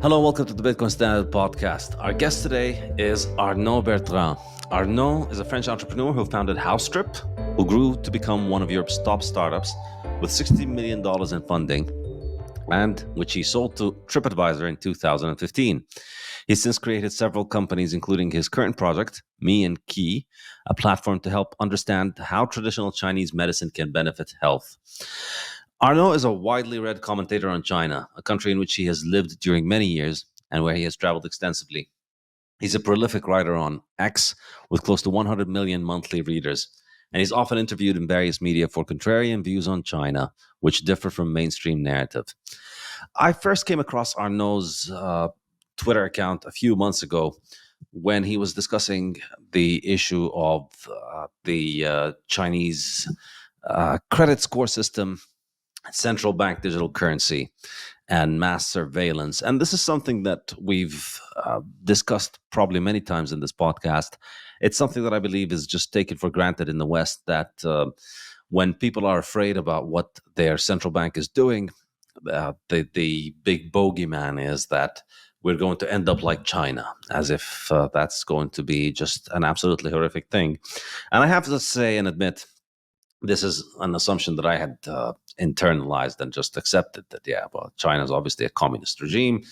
Hello, welcome to the Bitcoin Standard podcast. Our guest today is Arnaud Bertrand. Arnaud is a French entrepreneur who founded Housetrip, who grew to become one of Europe's top startups with $60 million in funding, and which he sold to TripAdvisor in 2015. He's since created several companies, including his current project, Me and Key, a platform to help understand how traditional Chinese medicine can benefit health. Arnaud is a widely read commentator on China, a country in which he has lived during many years and where he has traveled extensively. He's a prolific writer on X with close to 100 million monthly readers, and he's often interviewed in various media for contrarian views on China, which differ from mainstream narrative. I first came across Arnaud's Twitter account a few months ago when he was discussing the issue of the Chinese credit score system, central bank digital currency, and mass surveillance. And this is something that we've discussed probably many times in this podcast. It's something that I believe is just taken for granted in the West, that when people are afraid about what their central bank is doing, the big bogeyman is that we're going to end up like China, as if that's going to be just an absolutely horrific thing. And I have to say and admit, this is an assumption that I had internalized and just accepted that, yeah, well, China is obviously a communist regime.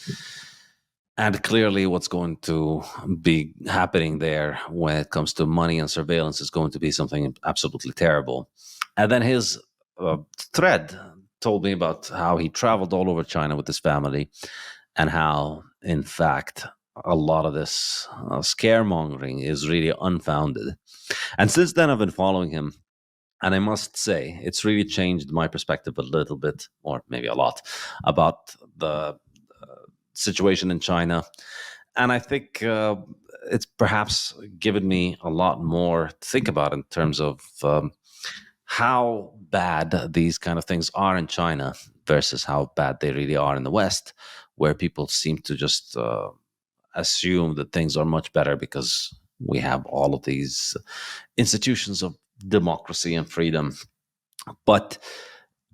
And clearly what's going to be happening there when it comes to money and surveillance is going to be something absolutely terrible. And then his thread told me about how he traveled all over China with his family and how, in fact, a lot of this scaremongering is really unfounded. And since then, I've been following him. And I must say, it's really changed my perspective a little bit, or maybe a lot, about the situation in China. And I think it's perhaps given me a lot more to think about in terms of how bad these kind of things are in China versus how bad they really are in the West, where people seem to just assume that things are much better because we have all of these institutions of democracy and freedom. But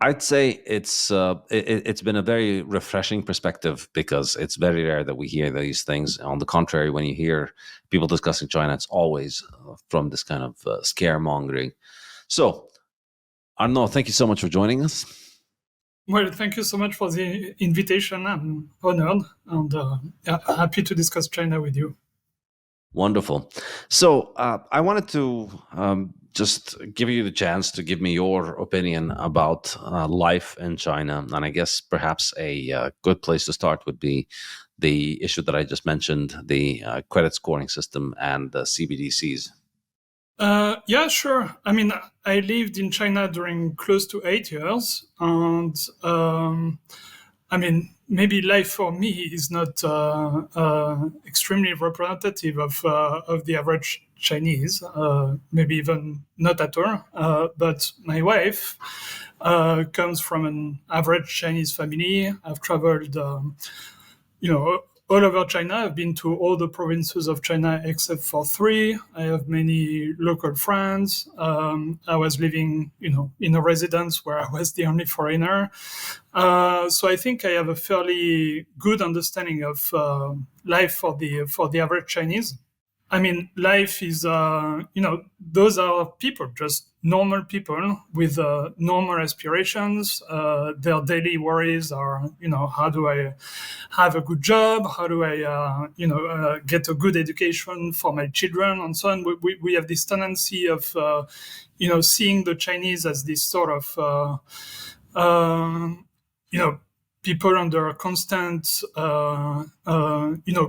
I'd say it's been a very refreshing perspective, because it's very rare that we hear these things. On the contrary, when you hear people discussing China, it's always from this kind of scaremongering. So, Arnaud, thank you so much for joining us. Well, thank you so much for the invitation. I'm honored and happy to discuss China with you. Wonderful. So I wanted to just give you the chance to give me your opinion about life in China. And I guess perhaps a good place to start would be the issue that I just mentioned, the credit scoring system and the CBDCs. Yeah, sure. I mean, I lived in China during close to 8 years. And I mean, maybe life for me is not extremely representative of the average Chinese, maybe even not at all. But my wife comes from an average Chinese family. I've traveled, all over China. I've been to all the provinces of China except for 3. I have many local friends. I was living, in a residence where I was the only foreigner. So I think I have a fairly good understanding of life for the average Chinese. I mean, life is, those are people, just normal people with normal aspirations. Their daily worries are, how do I have a good job? How do I, get a good education for my children and so on? We have this tendency of, seeing the Chinese as this sort of, people under constant,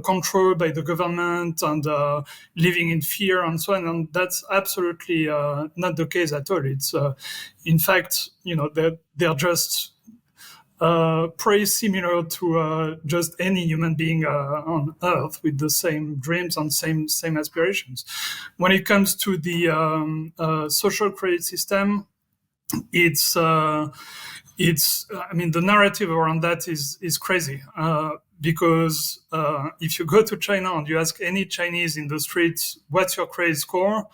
control by the government and living in fear and so on. And that's absolutely not the case at all. It's, in fact, they're just pretty similar to just any human being on Earth, with the same dreams and same aspirations. When it comes to the social credit system, it's I mean, the narrative around that is crazy, because if you go to China and you ask any Chinese in the streets, what's your credit score?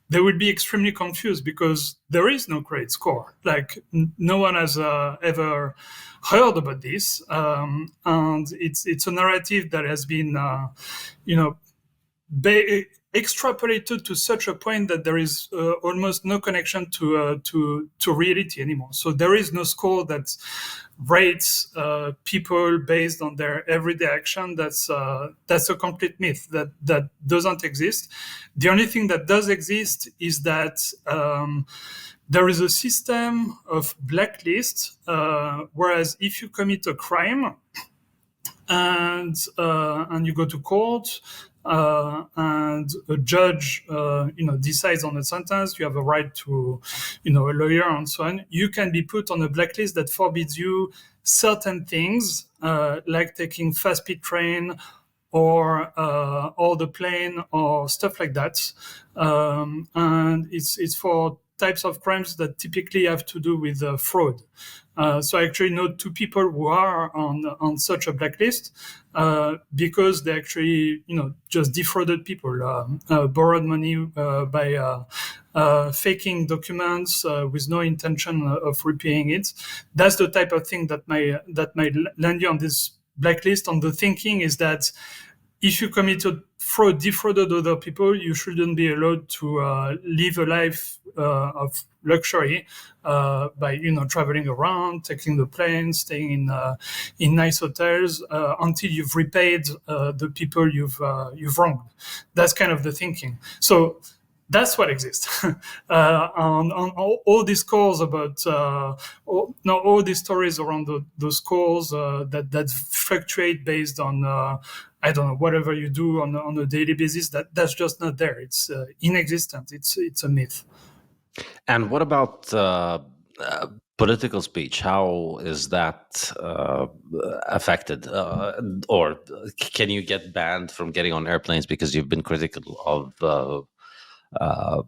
they will be extremely confused because there is no credit score. Like no one has ever heard about this, and it's a narrative that has been, you know, extrapolated to such a point that there is almost no connection to reality anymore. So there is no score that rates people based on their everyday action. That's a complete myth that doesn't exist. The only thing that does exist is that there is a system of blacklists, whereas if you commit a crime and you go to court, and a judge, decides on a sentence, you have a right to, a lawyer and so on. You can be put on a blacklist that forbids you certain things, like taking fast-speed train or the plane or stuff like that. And it's for types of crimes that typically have to do with fraud. So I actually know two people who are on such a blacklist because they actually, just defrauded people, borrowed money by faking documents with no intention of repaying it. That's the type of thing that might land you on this blacklist. And the thinking is that if you committed fraud, defrauded other people, you shouldn't be allowed to live a life of luxury by traveling around, taking the plane, staying in nice hotels until you've repaid the people you've wronged. That's kind of the thinking. So that's what exists. On all these calls about, all these stories around those calls that fluctuate based on, I don't know, whatever you do on a daily basis, that's just not there. It's inexistent. It's a myth. And what about political speech? How is that affected? Or can you get banned from getting on airplanes because you've been critical of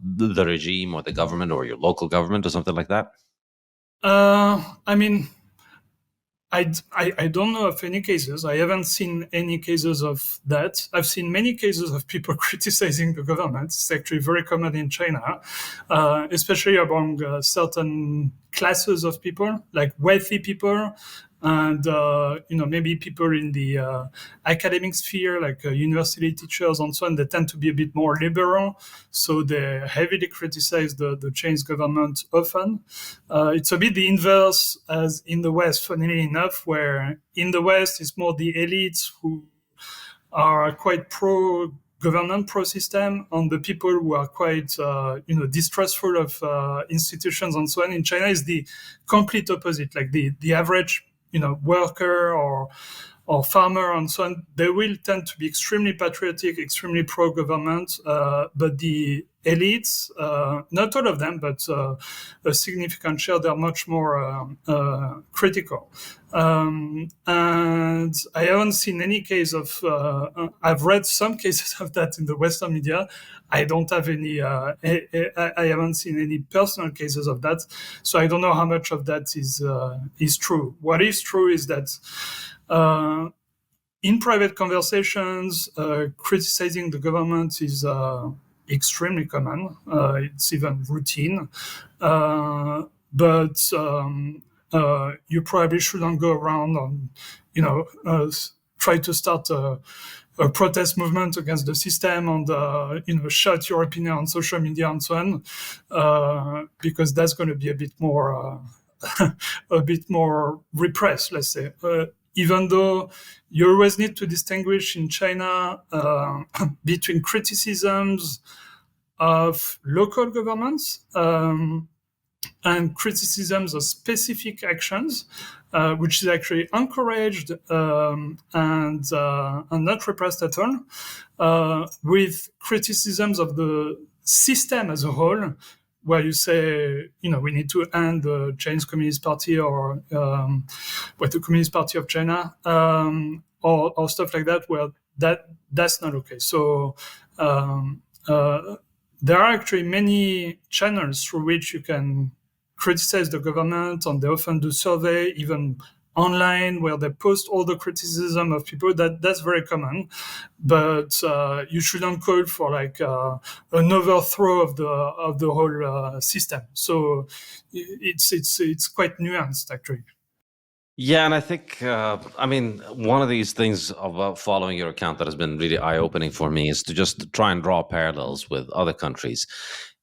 the regime or the government or your local government or something like that? I mean, I don't know of any cases. I haven't seen any cases of that. I've seen many cases of people criticizing the government. It's actually very common in China, especially among certain classes of people, like wealthy people, and maybe people in the academic sphere, like university teachers and so on. They tend to be a bit more liberal, so they heavily criticize the Chinese government often. It's a bit the inverse as in the West, funnily enough, where in the West it's more the elites who are quite pro-government, pro-system, and the people who are quite, distrustful of institutions and so on. In China is the complete opposite. Like the average, worker or farmer and so on, they will tend to be extremely patriotic, extremely pro-government, but the elites, not all of them, but a significant share, they're much more critical. And I haven't seen any case of, I've read some cases of that in the Western media. I don't have any, I haven't seen any personal cases of that. So I don't know how much of that is true. What is true is that in private conversations, criticizing the government is extremely common. It's even routine. But you probably shouldn't go around and, try to start a protest movement against the system and, shout your opinion on social media and so on, because that's going to be a bit more, repressed, let's say. Even though you always need to distinguish in China between criticisms of local governments and criticisms of specific actions, which is actually encouraged and not repressed at all, with criticisms of the system as a whole, where you say, we need to end the Chinese Communist Party or the Communist Party of China, or stuff like that, where that's not okay. So there are actually many channels through which you can criticize the government, and they often do survey, even online where they post all the criticism of people. That's very common, but you shouldn't call for like an overthrow of the whole system. So it's quite nuanced actually. Yeah, and I think, I mean, one of these things about following your account that has been really eye-opening for me is to just try and draw parallels with other countries.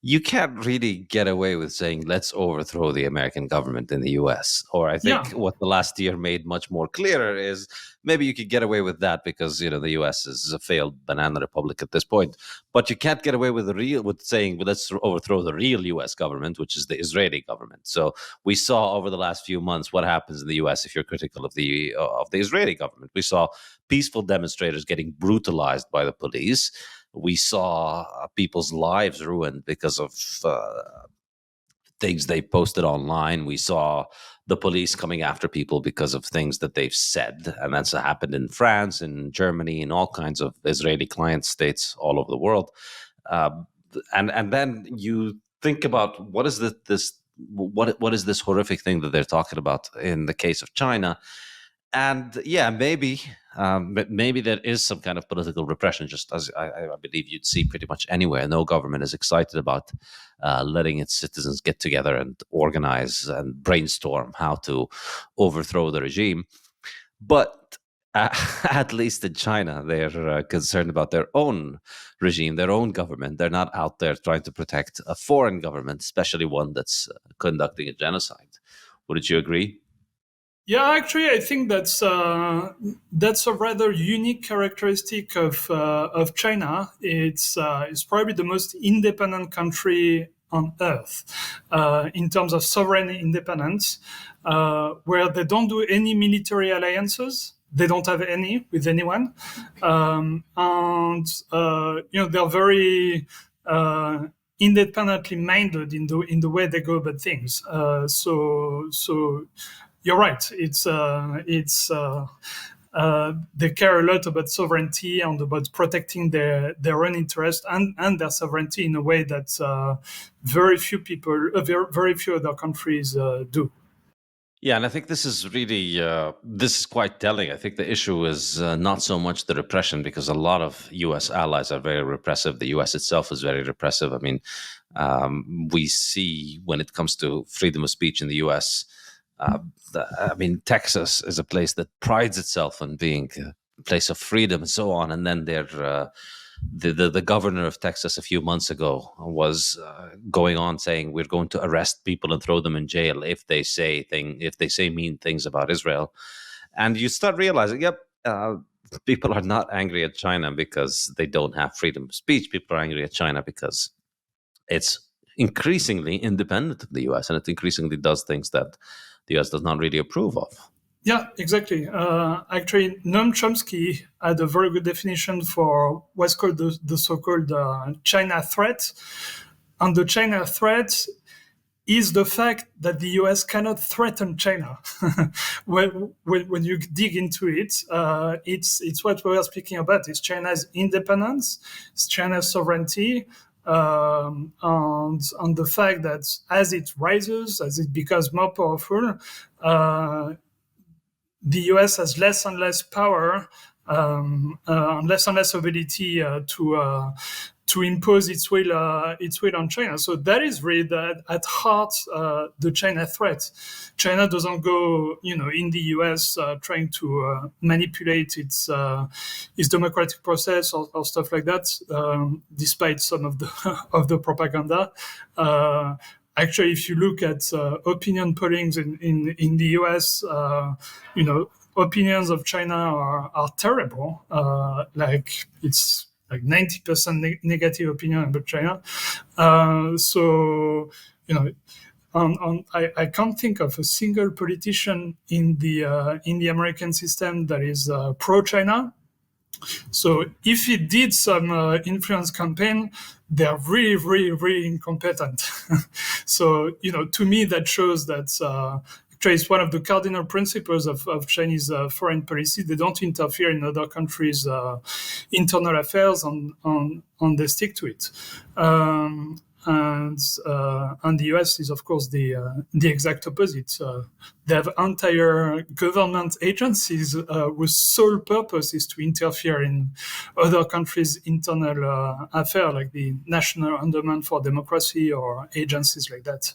You can't really get away with saying, let's overthrow the American government in the US. Or I Yeah, think what the last year made much more clearer is maybe you could get away with that because, the US is a failed banana republic at this point. But you can't get away with with saying, well, let's overthrow the real US government, which is the Israeli government. So we saw over the last few months what happens in the US if you're critical of the Israeli government. We saw peaceful demonstrators getting brutalized by the police. We saw people's lives ruined because of things they posted online. We saw the police coming after people because of things that they've said. And that's happened in France, in Germany, in all kinds of Israeli client states all over the world. Uh, and then you think about what is this horrific thing that they're talking about in the case of China. And yeah, maybe there is some kind of political repression, just as I believe you'd see pretty much anywhere. No government is excited about letting its citizens get together and organize and brainstorm how to overthrow the regime. But at least in China, they're concerned about their own regime, their own government. They're not out there trying to protect a foreign government, especially one that's conducting a genocide. Wouldn't you agree? yeah. Actually, I think that's a rather unique characteristic of China. It's probably the most independent country on earth in terms of sovereign independence, where they don't do any military alliances. They don't have any with anyone, and they're very independently minded in the way they go about things. So you're right. They care a lot about sovereignty and about protecting their own interest and their sovereignty in a way that very few people, very few other countries do. Yeah, and I think this is really this is quite telling. I think the issue is not so much the repression because a lot of U.S. allies are very repressive. The U.S. itself is very repressive. I mean, we see when it comes to freedom of speech in the U.S. Uh, I mean, Texas is a place that prides itself on being a place of freedom and so on, and then the governor of Texas a few months ago was going on saying we're going to arrest people and throw them in jail if they say mean things about Israel, and you start realizing, yep, people are not angry at China because they don't have freedom of speech. People are angry at China because it's increasingly independent of the U.S. and it increasingly does things that the U.S. does not really approve of. Yeah, exactly. Actually, Noam Chomsky had a very good definition for what's called the so-called China threat. And the China threat is the fact that the US cannot threaten China. when you dig into it, it's what we are speaking about. It's China's independence, it's China's sovereignty, and the fact that as it rises, as it becomes more powerful, the US has less and less power, less and less ability to impose its will on China. So that is really at heart the China threat. China doesn't go, in the US trying to manipulate its democratic process or stuff like that, despite some of the of the propaganda. Actually, if you look at opinion pollings in the US, opinions of China are terrible. Like it's like 90% negative opinion about China. I can't think of a single politician in the American system that is pro-China. So if he did some influence campaign, they're really, really, really incompetent. So, to me, that shows that actually it's one of the cardinal principles of Chinese foreign policy. They don't interfere in other countries' internal affairs and they stick to it. and the US is, of course, the exact opposite. They have entire government agencies whose sole purpose is to interfere in other countries' internal affairs, like the National Endowment for Democracy or agencies like that.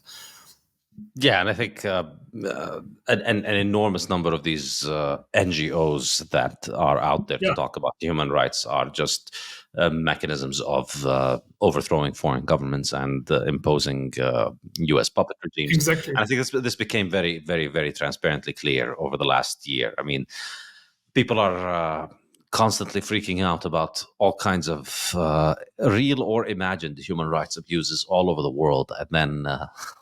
Yeah, and I think an enormous number of these NGOs that are out there to Yeah, talk about human rights are just mechanisms of overthrowing foreign governments and imposing U.S. puppet regimes. exactly. And I think this became very, very, very transparently clear over the last year. I mean, people are constantly freaking out about all kinds of real or imagined human rights abuses all over the world. And then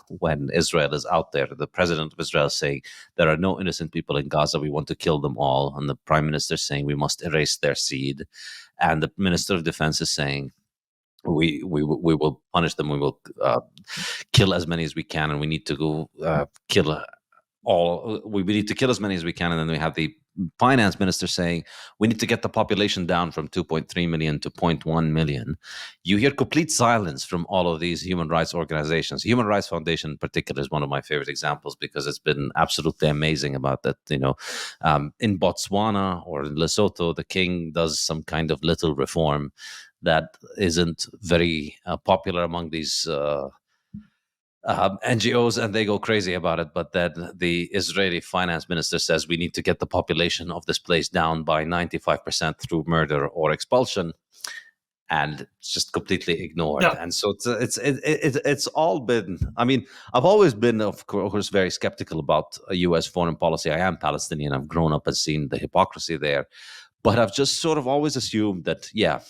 when Israel is out there, the president of Israel is saying there are no innocent people in Gaza, we want to kill them all. And the prime minister is saying we must erase their seed. And the minister of defense is saying we will punish them, we will kill as many as we can, and we need to go kill all we need to kill as many as we can. And then we have the finance minister saying we need to get the population down from 2.3 million to zero 0.1 million. You hear complete silence from all of these human rights organizations. Human Rights Foundation in particular is one of my favorite examples because it's been absolutely amazing about that. In Botswana or in Lesotho, the king does some kind of little reform that isn't very popular among these NGOs, and they go crazy about it. But then the Israeli finance minister says we need to get the population of this place down by 95% through murder or expulsion, and it's just completely ignored. Yeah, And so it's all been. I mean, I've always been, of course, very skeptical about a U.S. foreign policy. I am Palestinian. I've grown up and seen the hypocrisy there, but I've just sort of always assumed that, yeah,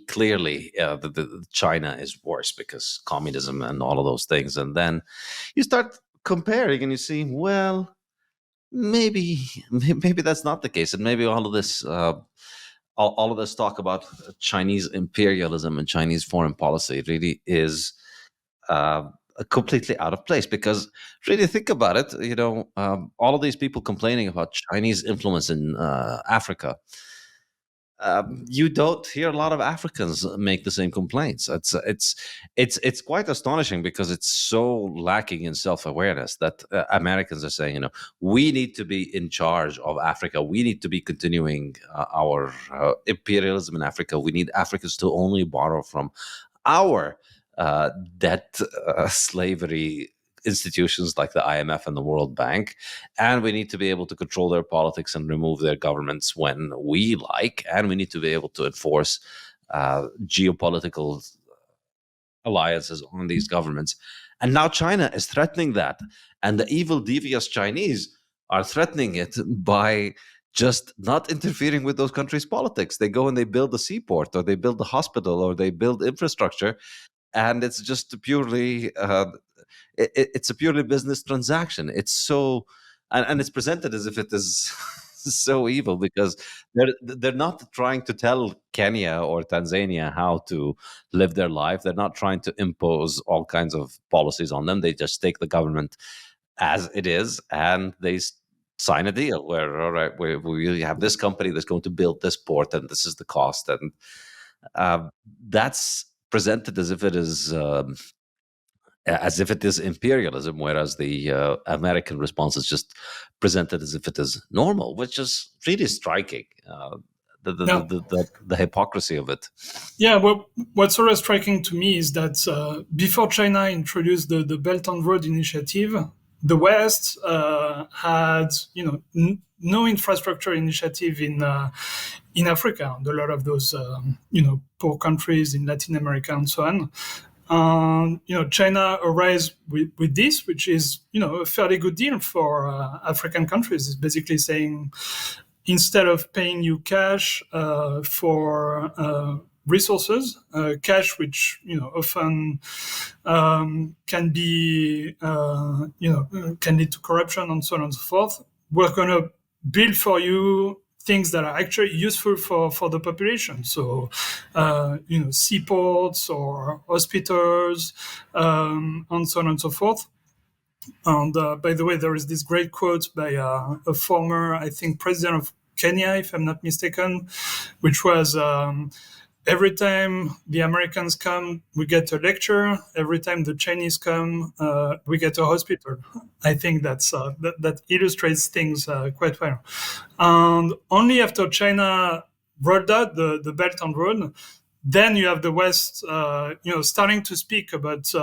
clearly the China is worse because communism and all of those things. And then you start comparing and you see, well, maybe that's not the case, and maybe all of this all of this talk about Chinese imperialism and Chinese foreign policy really is uh, completely out of place. Because really think about it, all of these people complaining about Chinese influence in Africa, you don't hear a lot of Africans make the same complaints. It's quite astonishing because it's so lacking in self awareness that Americans are saying, we need to be in charge of Africa. We need to be continuing our imperialism in Africa. We need Africans to only borrow from our debt slavery institutions like the IMF and the World Bank, and we need to be able to control their politics and remove their governments when we like, and we need to be able to enforce geopolitical alliances on these governments. And now China is threatening that, and the evil, devious Chinese are threatening it by just not interfering with those countries' politics. They go and they build a seaport, or they build a hospital, or they build infrastructure, and it's just purely it's a purely business transaction. It's so, and it's presented as if it is so evil because they're not trying to tell Kenya or Tanzania how to live their life. They're not trying to impose all kinds of policies on them. They just take the government as it is, and they sign a deal where, all right, we have this company that's going to build this port, and this is the cost, and uh, that's presented as if it is imperialism, whereas the American response is just presented as if it is normal, which is really striking. yeah. The hypocrisy of it. Yeah, well, what's always striking to me is that before China introduced the Belt and Road Initiative, the West had, no infrastructure initiative in Africa and a lot of those, poor countries in Latin America and so on. China arrives with this, which is, a fairly good deal for African countries. It's basically saying, instead of paying you cash for resources, cash which often can be can lead to corruption and so on and so forth, we're going to build for you things that are actually useful for the population. So, seaports or hospitals, and so on and so forth. And by the way, there is this great quote by a former, I think, president of Kenya, if I'm not mistaken, which was every time the Americans come, we get a lecture. Every time the Chinese come, we get a hospital. I think that illustrates things quite well. And only after China rolled out the Belt and Road, then you have the West, starting to speak about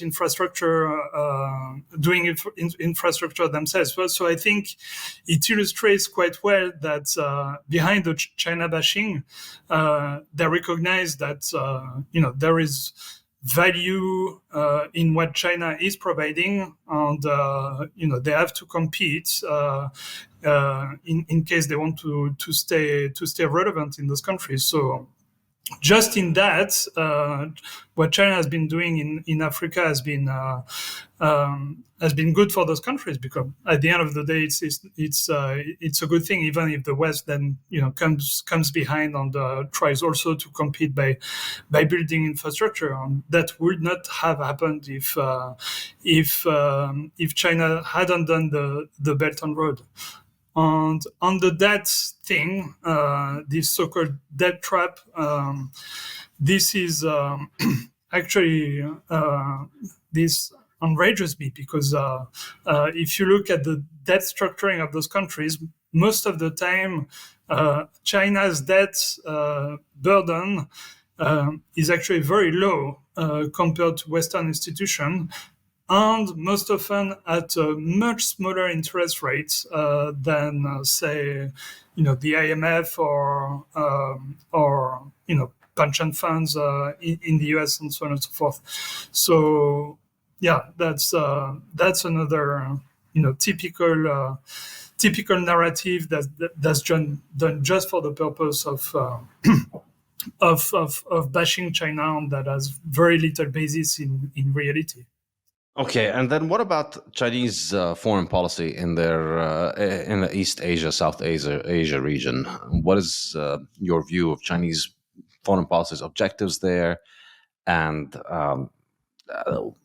infrastructure, doing infrastructure themselves. So I think it illustrates quite well that behind the China bashing, they recognize that there is value in what China is providing, and they have to compete in case they want to stay relevant in those countries. So just in that, what China has been doing in Africa has been good for those countries, because at the end of the day, it's a good thing, even if the West then comes behind and tries also to compete by building infrastructure. And that would not have happened if China hadn't done the Belt and Road. And on the debt thing, this so-called debt trap, this is actually, this enrages me, because if you look at the debt structuring of those countries, most of the time, China's debt burden is actually very low compared to Western institutions, and most often at a much smaller interest rates than, say, the IMF or pension funds in the US, and so on and so forth. So, yeah, that's another typical narrative that's done just for the purpose of bashing China, and that has very little basis in reality. Okay, and then what about Chinese foreign policy in the East Asia, South Asia region? What is your view of Chinese foreign policy's objectives there, and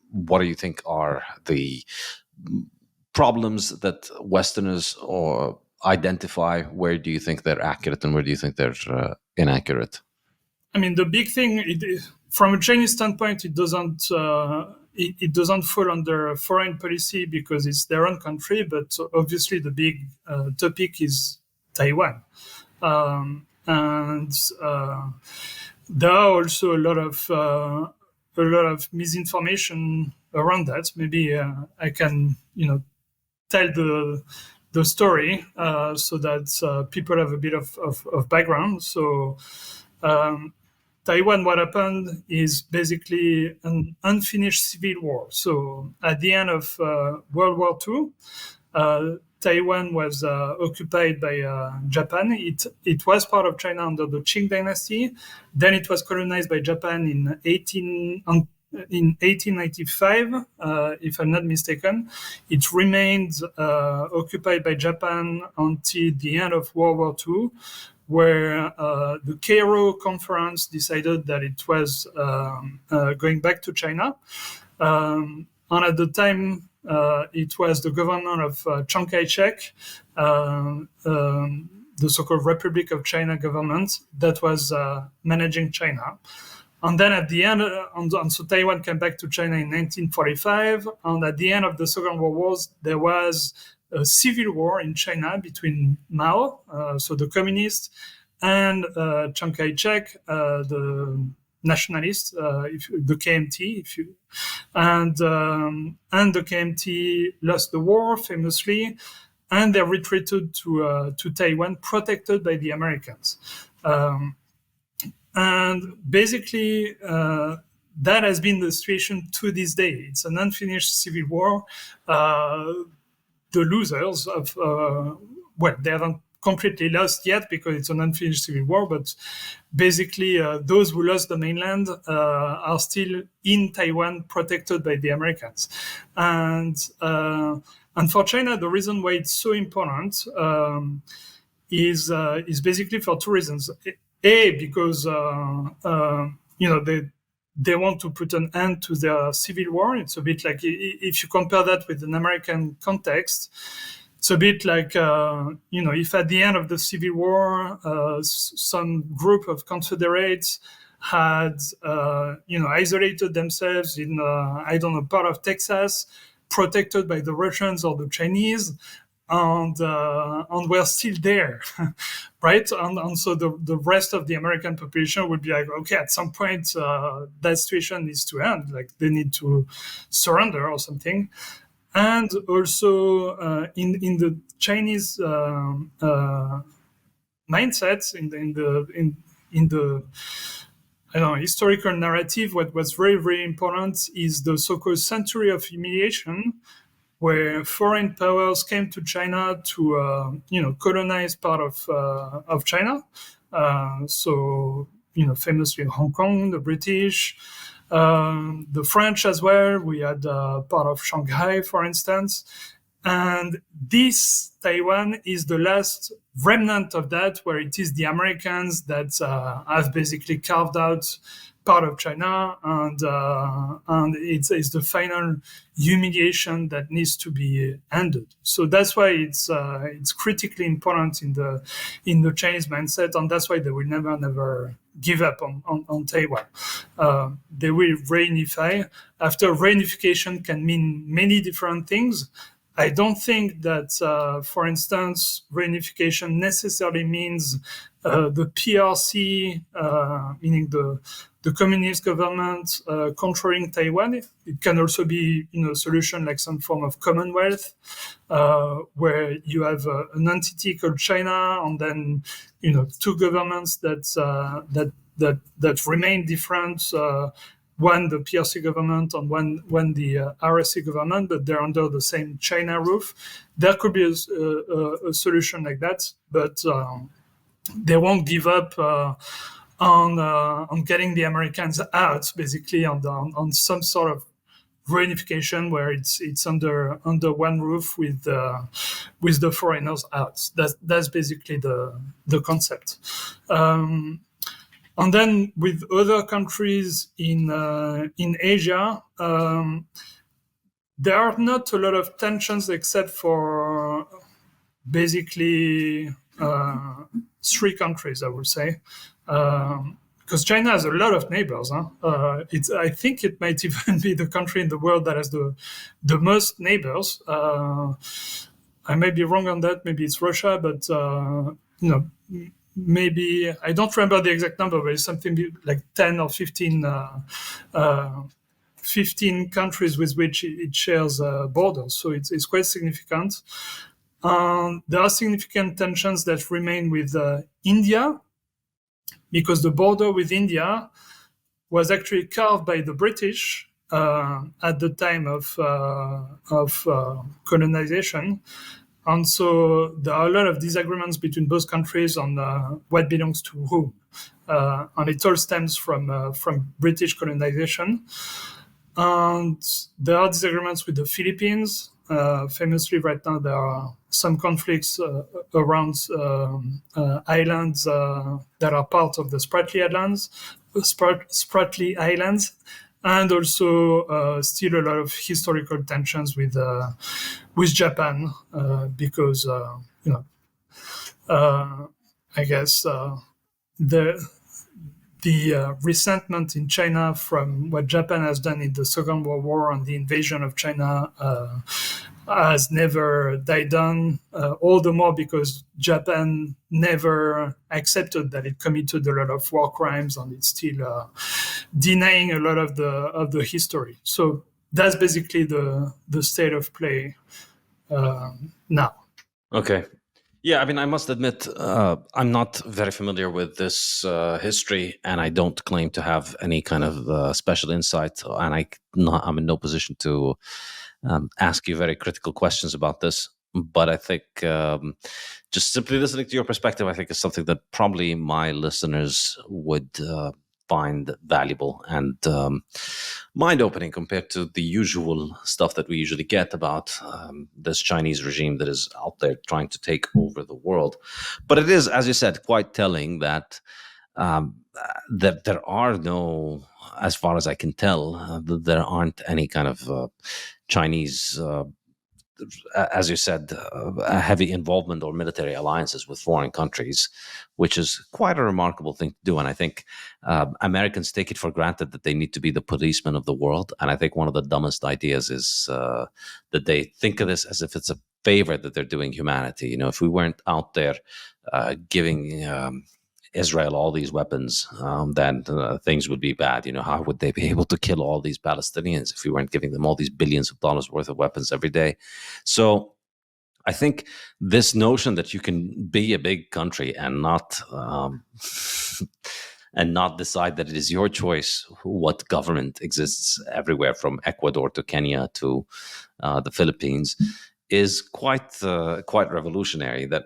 what do you think are the problems that Westerners identify? Where do you think they're accurate, and where do you think they're inaccurate? I mean, the big thing, from a Chinese standpoint, it doesn't fall under foreign policy because it's their own country. But obviously, the big topic is Taiwan, and there are also a lot of misinformation around that. Maybe I can tell the story so that people have a bit of background. So. Taiwan, what happened is basically an unfinished civil war. So at the end of World War II, Taiwan was occupied by Japan. It was part of China under the Qing dynasty. Then it was colonized by Japan in 1895, if I'm not mistaken. It remained occupied by Japan until the end of World War II, where the Cairo Conference decided that it was going back to China. And at the time, it was the government of Chiang Kai-shek, the so-called Republic of China government, that was managing China. And then at the end, so Taiwan came back to China in 1945. And at the end of the Second World War, there was a civil war in China between Mao, so the communist, and Chiang Kai-shek, the nationalist, the KMT, and the KMT lost the war famously, and they retreated to Taiwan, protected by the Americans. And basically, that has been the situation to this day. It's an unfinished civil war. The losers of, they haven't completely lost yet because it's an unfinished civil war, but basically those who lost the mainland are still in Taiwan, protected by the Americans. And for China, the reason why it's so important is basically for two reasons. Because they want to put an end to their civil war. It's a bit like, if you compare that with an American context, it's a bit like, if at the end of the Civil War, some group of Confederates had, isolated themselves in, I don't know, part of Texas, protected by the Russians or the Chinese, and we're still there, right? And so the rest of the American population would be like, okay, at some point that situation needs to end, like they need to surrender or something. And also in the Chinese mindsets, in the I don't know, historical narrative, what was very, very important is the so-called century of humiliation, where foreign powers came to China to colonize part of China. So famously Hong Kong, the British, the French as well. We had part of Shanghai, for instance. And this Taiwan is the last remnant of that, where it is the Americans that have basically carved out part of China, and it's the final humiliation that needs to be ended. So that's why it's critically important in the Chinese mindset, and that's why they will never give up on Taiwan. They will reunify. After reunification can mean many different things. I don't think that, for instance, reunification necessarily means the PRC, meaning the communist government controlling Taiwan. It can also be, a solution like some form of commonwealth, where you have an entity called China, and then two governments that remain different. One the PRC government and one the RSC government, but they're under the same China roof. There could be a solution like that, but they won't give up on getting the Americans out, basically on some sort of reunification where it's under one roof with the foreigners out. That's basically the concept. And then with other countries in Asia, there are not a lot of tensions except for basically three countries, I would say. Because China has a lot of neighbors. I think it might even be the country in the world that has the most neighbors. I may be wrong on that. Maybe it's Russia, but maybe, I don't remember the exact number, but it's something like 10 or 15 countries with which it shares borders. So it's quite significant. There are significant tensions that remain with India, because the border with India was actually carved by the British at the time of colonization. And so there are a lot of disagreements between both countries on what belongs to whom. And it all stems from British colonization. And there are disagreements with the Philippines. Famously, right now, there are some conflicts around islands that are part of the Spratly Islands, and also still a lot of historical tensions with Japan, because I guess the resentment in China from what Japan has done in the Second World War and the invasion of China has never died down, all the more because Japan never accepted that it committed a lot of war crimes, and it's still denying a lot of the history. So that's basically the state of play now. Okay. Yeah, I mean, I must admit, I'm not very familiar with this history, and I don't claim to have any kind of special insight, and I'm in no position to ask you very critical questions about this. But I think just simply listening to your perspective, I think is something that probably my listeners would find valuable and mind-opening compared to the usual stuff that we usually get about this Chinese regime that is out there trying to take over the world. But it is, as you said, quite telling that that there are no, as far as I can tell, there aren't any kind of Chinese as you said, a heavy involvement or military alliances with foreign countries, which is quite a remarkable thing to do. And I think Americans take it for granted that they need to be the policemen of the world. And I think one of the dumbest ideas is that they think of this as if it's a favor that they're doing humanity. You know, if we weren't out there giving Israel all these weapons, then things would be bad. You know, how would they be able to kill all these Palestinians if we weren't giving them all these billions of dollars worth of weapons every day? So I think this notion that you can be a big country and not and not decide that it is your choice what government exists everywhere from Ecuador to Kenya to the Philippines is quite revolutionary. That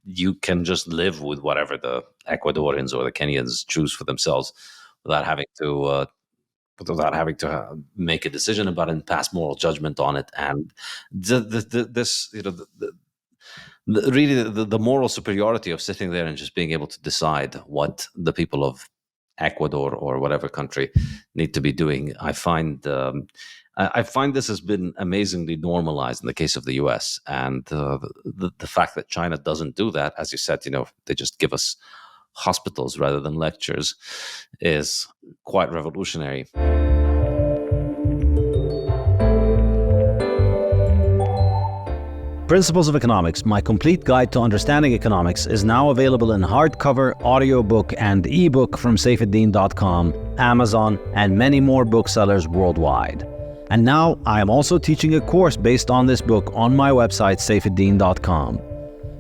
you can just live with whatever the Ecuadorians or the Kenyans choose for themselves without having to make a decision about it and pass moral judgment on it. And this, you know, really the moral superiority of sitting there and just being able to decide what the people of Ecuador or whatever country need to be doing. I find this has been amazingly normalized in the case of the U.S. And the fact that China doesn't do that, as you said, you know, they just give us hospitals rather than lectures, is quite revolutionary. Principles of Economics, my complete guide to understanding economics, is now available in hardcover, audiobook, and ebook from Saifedean.com, Amazon, and many more booksellers worldwide. And now I am also teaching a course based on this book on my website, Saifedean.com.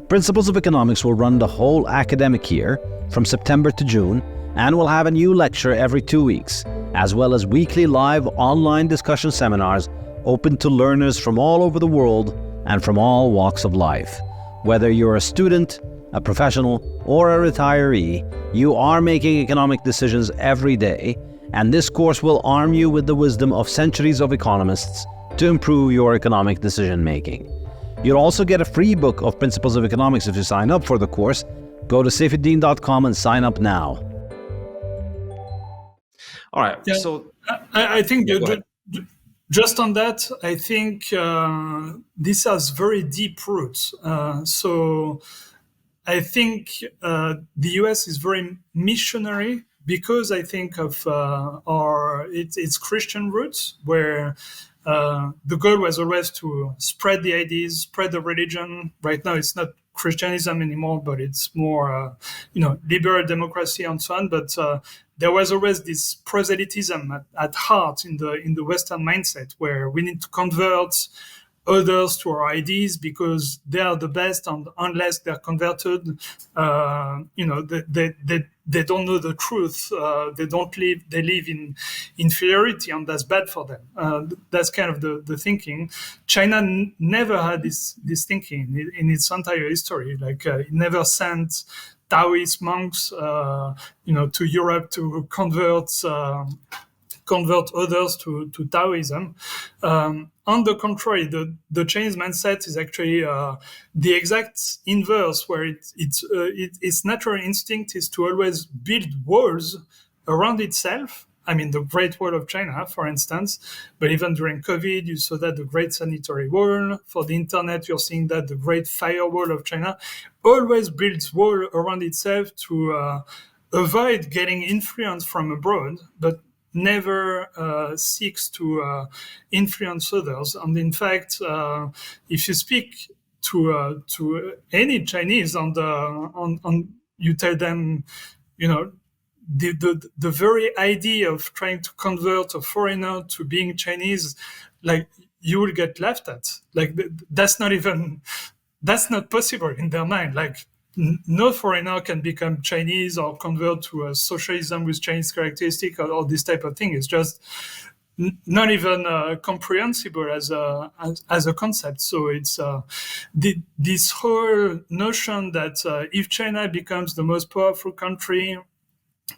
Principles of Economics will run the whole academic year, from September to June, and will have a new lecture every 2 weeks, as well as weekly live online discussion seminars open to learners from all over the world and from all walks of life. Whether you're a student, a professional, or a retiree, you are making economic decisions every day, and this course will arm you with the wisdom of centuries of economists to improve your economic decision-making. You'll also get a free book of Principles of Economics if you sign up for the course. Go to Saifedean.com and sign up now. All right. Yeah, So I think yeah, just on that, I think this has very deep roots. So I think the US is very missionary because I think of its Christian roots, where the goal was always to spread the ideas, spread the religion. Right now, it's not Christianism anymore, but it's more, liberal democracy and so on. But there was always this proselytism at heart in the Western mindset, where we need to convert others to our ideas because they are the best, and unless they're converted, they don't know the truth. They live in inferiority, and that's bad for them. That's kind of the thinking. China never had this thinking in its entire history. Like it never sent Taoist monks, to Europe to convert others to Taoism. On the contrary, the Chinese mindset is actually the exact inverse, where its natural instinct is to always build walls around itself. I mean, the Great Wall of China, for instance, but even during COVID, you saw that the Great Sanitary Wall. For the internet, you're seeing that the Great Firewall of China always builds wall around itself to avoid getting influence from abroad, but never seeks to influence others. And in fact, if you speak to any Chinese on you tell them, the very idea of trying to convert a foreigner to being Chinese, like, you will get laughed at. Like, that's not possible in their mind. Like, no foreigner can become Chinese or convert to a socialism with Chinese characteristic or this type of thing. It's just not even comprehensible as a concept. So it's this whole notion that if China becomes the most powerful country,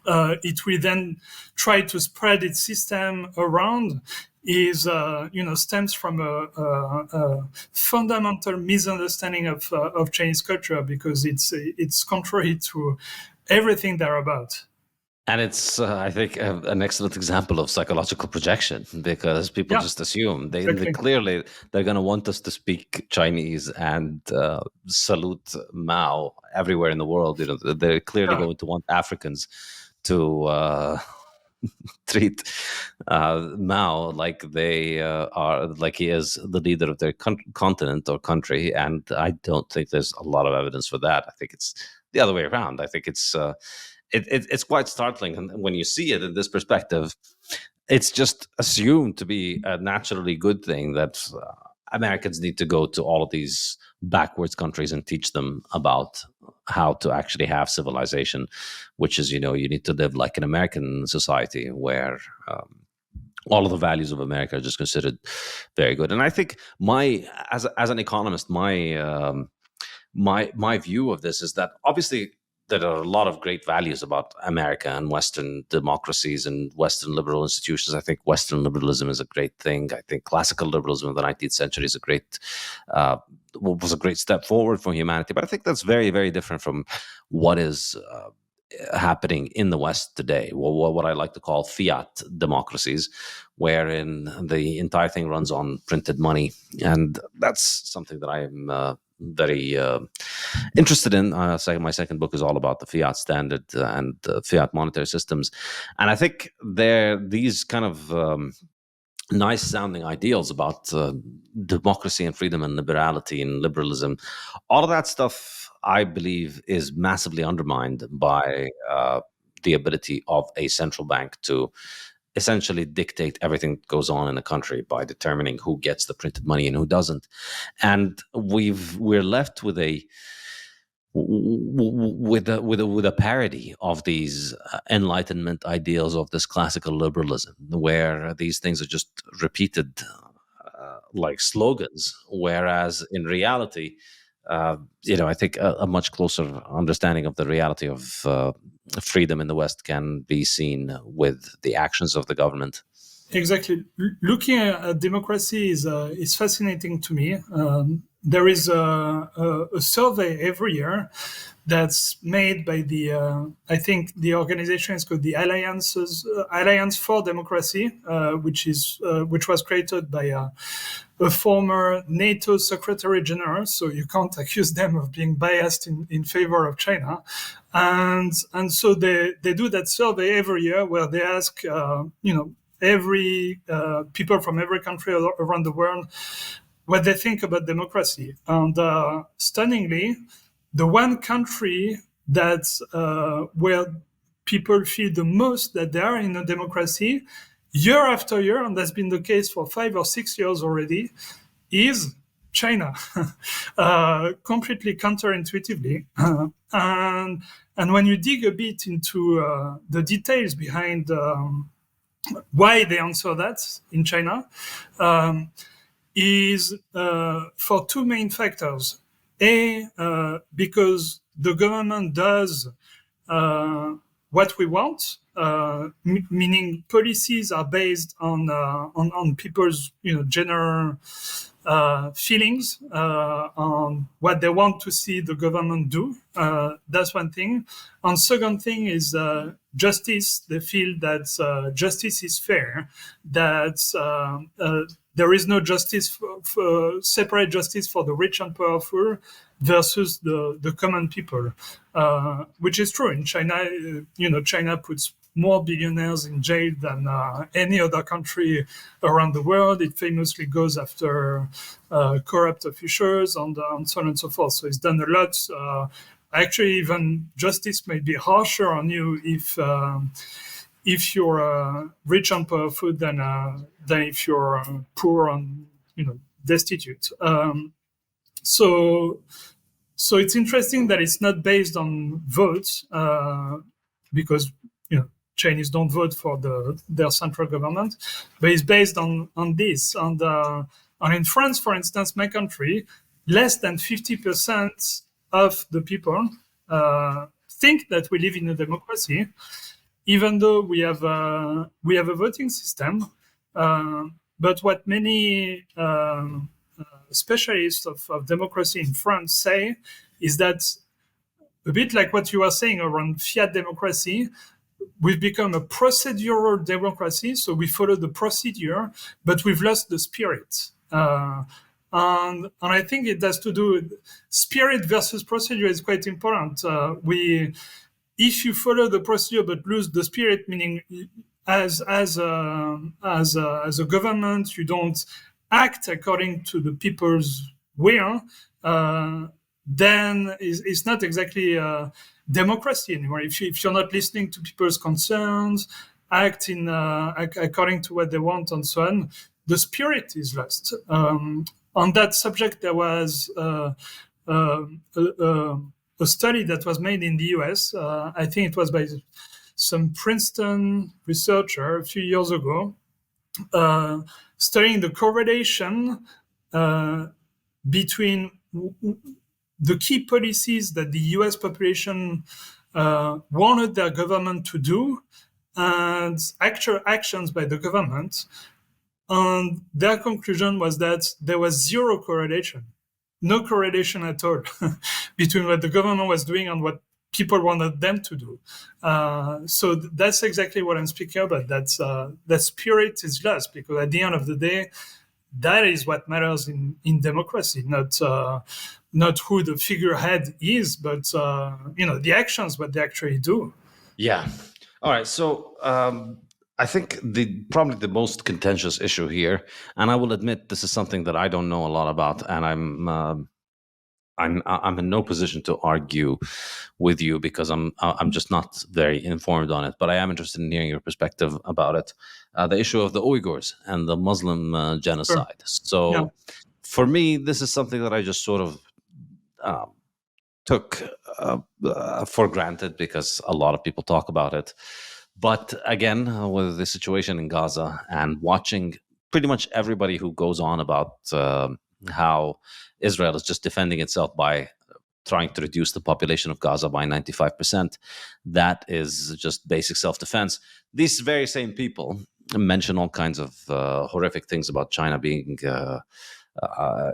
it will then try to spread its system around, is stems from a fundamental misunderstanding of Chinese culture, because it's contrary to everything they're about. And it's, I think, an excellent example of psychological projection, because people Yeah, just assume they exactly. clearly they're going to want us to speak Chinese and salute Mao everywhere in the world. You know, they're clearly Yeah, going to want Africans to treat Mao like they are, like he is the leader of their continent or country. And I don't think there's a lot of evidence for that. I think it's the other way around. I think it's quite startling, and when you see it in this perspective, it's just assumed to be a naturally good thing that Americans need to go to all of these backwards countries and teach them about how to actually have civilization, which is, you know, you need to live like an American society where all of the values of America are just considered very good. And I think as an economist, my view of this is that obviously there are a lot of great values about America and Western democracies and Western liberal institutions. I think Western liberalism is a great thing. I think classical liberalism of the 19th century is uh, was a great step forward for humanity. But I think that's very, very different from what is happening in the West today. What I like to call fiat democracies, wherein the entire thing runs on printed money, and that's something that I am very interested in. My second book is all about the fiat standard and fiat monetary systems, and I think these kind of nice sounding ideals about democracy and freedom and liberality and liberalism, all of that stuff, I believe, is massively undermined by the ability of a central bank to essentially dictate everything that goes on in a country by determining who gets the printed money and who doesn't. And we're left with a parody of these enlightenment ideals of this classical liberalism, where these things are just repeated like slogans, whereas in reality, I think a much closer understanding of the reality of freedom in the West can be seen with the actions of the government. exactly. Looking at democracy is fascinating to me. There is a survey every year that's made by I think the organization is called the Alliance for Democracy, which was created by a former NATO Secretary General, so you can't accuse them of being biased in favor of China. And so they do that survey every year where they ask every people from every country around the world what they think about democracy. And stunningly, the one country that where people feel the most that they are in a democracy year after year, and that's been the case for 5 or 6 years already, is China, completely counterintuitively. And when you dig a bit into the details behind why they answer that in China, is for two main factors. Because the government does what we want, meaning policies are based on people's general feelings on what they want to see the government do. That's one thing. And second thing is justice. They feel that justice is fair, that there is no justice separate justice for the rich and powerful versus the common people, which is true in China. China puts more billionaires in jail than any other country around the world. It famously goes after corrupt officials and so on and so forth. So it's done a lot. Actually, even justice may be harsher on you if you're rich and powerful than if you're poor and destitute. So it's interesting that it's not based on votes because Chinese don't vote for their central government, but it's based on this. And in France, for instance, my country, less than 50% of the people think that we live in a democracy, even though we have a voting system. But what many specialists of democracy in France say is that, a bit like what you are saying around fiat democracy, we've become a procedural democracy, so we follow the procedure, but we've lost the spirit. And I think it has to do with spirit versus procedure is quite important. If you follow the procedure but lose the spirit, meaning as a government, you don't act according to the people's will, then it's not exactly democracy anymore. If you're not listening to people's concerns, acting according to what they want, and so on, the spirit is lost. On that subject, there was a study that was made in the US. I think it was by some Princeton researcher a few years ago, studying the correlation between the key policies that the US population wanted their government to do and actual actions by the government. And their conclusion was that there was zero correlation, no correlation at all between what the government was doing and what people wanted them to do. So that's exactly what I'm speaking about. That spirit is lost, because at the end of the day, that is what matters in democracy, not who the figurehead is, but the actions, what they actually do. Yeah. All right. So I think probably the most contentious issue here, and I will admit this is something that I don't know a lot about, and I'm in no position to argue with you because I'm just not very informed on it. But I am interested in hearing your perspective about it. The issue of the Uyghurs and the Muslim genocide. Sure. So Yeah. for me, this is something that I just sort of took for granted because a lot of people talk about it. But again, with the situation in Gaza and watching pretty much everybody who goes on about how Israel is just defending itself by trying to reduce the population of Gaza by 95%, that is just basic self-defense. These very same people mention all kinds of horrific things about China being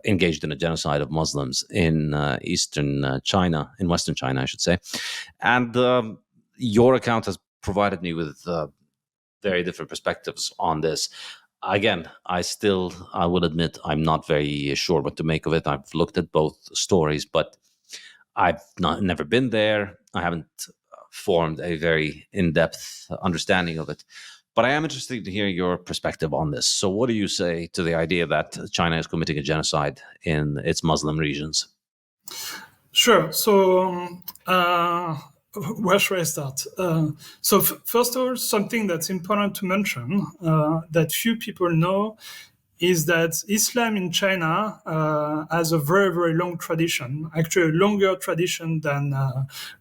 engaged in a genocide of Muslims in Eastern China, in Western China, I should say. And your account has provided me with very different perspectives on this. Again, I will admit I'm not very sure what to make of it. I've looked at both stories, but I've never been there. I haven't formed a very in-depth understanding of it. But I am interested to hear your perspective on this. So what do you say to the idea that China is committing a genocide in its Muslim regions? Sure. So where should I start? So first of all, something that's important to mention that few people know is that Islam in China has a very, very long tradition, actually a longer tradition than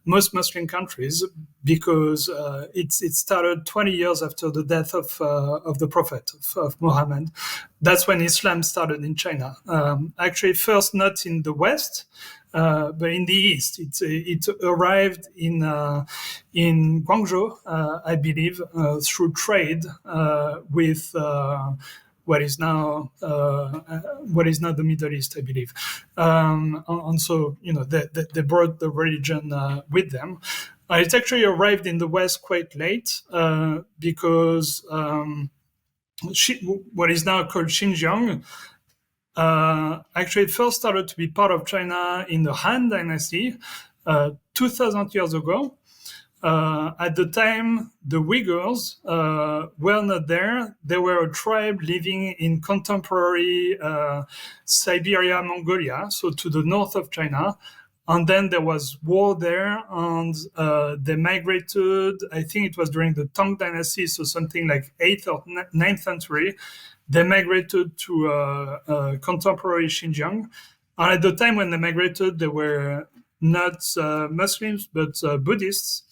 most Muslim countries, because it started 20 years after the death of the Prophet, of Muhammad. That's when Islam started in China. Actually, first not in the West, but in the East. It arrived in Guangzhou, I believe, through trade with what is now the Middle East, I believe. And so, they brought the religion with them. It actually arrived in the West quite late because what is now called Xinjiang actually first started to be part of China in the Han Dynasty 2,000 years ago. At the time, the Uyghurs were not there. They were a tribe living in contemporary Siberia, Mongolia, so to the north of China. And then there was war there, and they migrated. I think it was during the Tang Dynasty, so something like 8th or 9th century. They migrated to contemporary Xinjiang. And at the time when they migrated, they were not Muslims, but Buddhists.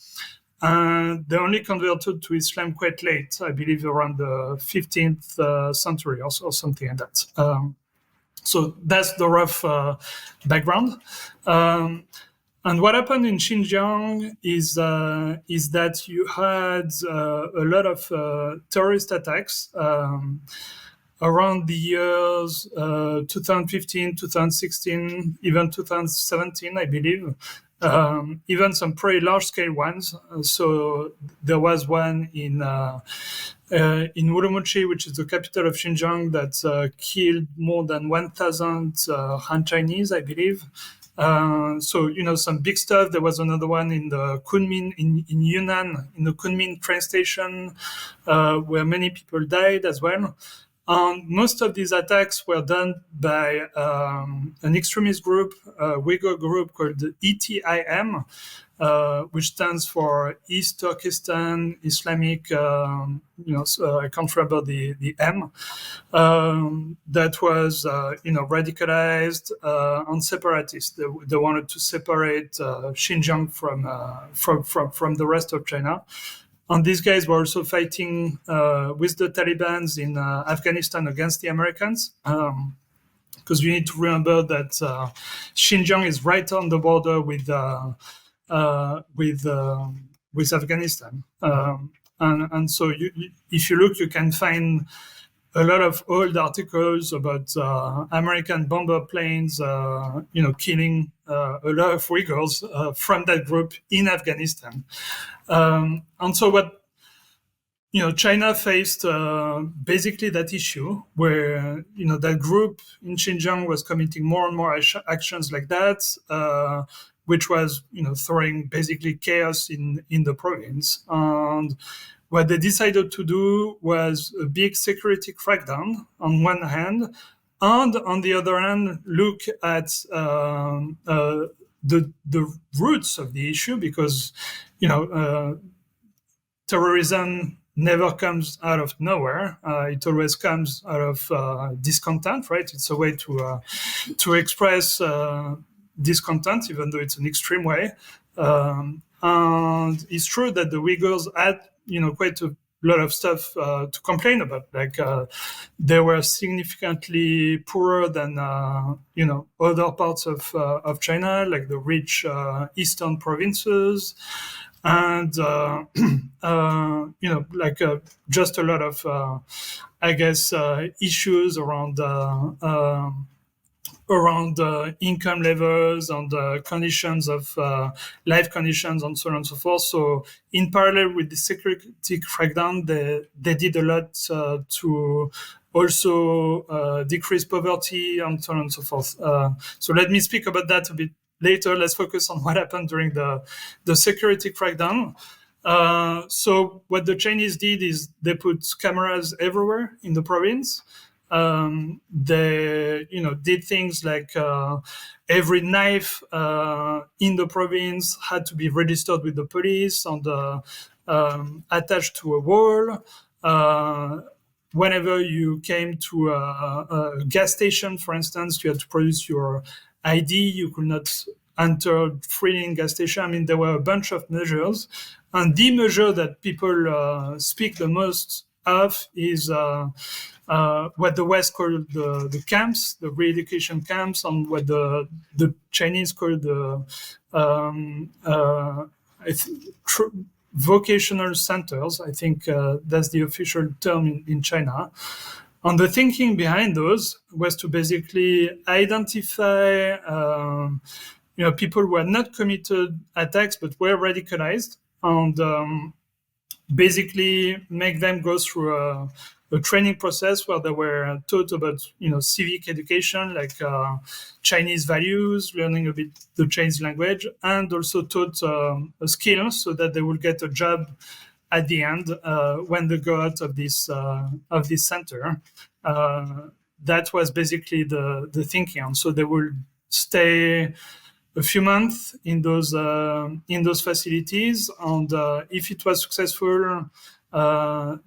And they only converted to Islam quite late, I believe around the 15th century or something like that. So that's the rough background. And what happened in Xinjiang is that you had a lot of terrorist attacks around the years 2015, 2016, even 2017, I believe. even some pretty large-scale ones. So there was one in Urumqi, which is the capital of Xinjiang, that killed more than 1,000 Han Chinese, I believe. So, some big stuff. There was another one in the Kunming, in Yunnan, in the Kunming train station, where many people died as well. And most of these attacks were done by an extremist group, a Uyghur group called the ETIM, which stands for East Turkestan Islamic, I can't remember the M, that was, radicalized and separatist. They wanted to separate Xinjiang from the rest of China. And these guys were also fighting with the Taliban in Afghanistan against the Americans. Because you need to remember that Xinjiang is right on the border with Afghanistan. And so if you look, you can find a lot of old articles about American bomber planes, killing a lot of Uyghurs from that group in Afghanistan. And so what, China faced basically that issue where, that group in Xinjiang was committing more and more actions like that, which was, throwing basically chaos in the province. And what they decided to do was a big security crackdown on one hand, and on the other hand, look at the roots of the issue, because, terrorism never comes out of nowhere. It always comes out of discontent, right? It's a way to express discontent, even though it's an extreme way. And it's true that the Uyghurs had, quite a lot of stuff to complain about. Like they were significantly poorer than, other parts of China, like the rich eastern provinces. And, just a lot of, issues around income levels and conditions of life conditions and so on and so forth. So in parallel with the security crackdown, they did a lot to also decrease poverty and so on and so forth. So let me speak about that a bit later. Let's focus on what happened during the security crackdown. So what the Chinese did is they put cameras everywhere in the province. They, did things like every knife in the province had to be registered with the police and attached to a wall. Whenever you came to a gas station, for instance, you had to produce your ID. You could not enter freely in gas station. I mean, there were a bunch of measures. And the measure that people speak the most of is what the West called the camps, the Reeducation camps, and what the Chinese called the vocational centers. I think that's the official term in China. And the thinking behind those was to basically identify people who had not committed attacks but were radicalized, and basically make them go through a training process where they were taught about civic education, like Chinese values, learning a bit the Chinese language, and also taught a skill so that they will get a job at the end when they go out of this center. That was basically the thinking, and so they will stay a few months in those facilities, and if it was successful,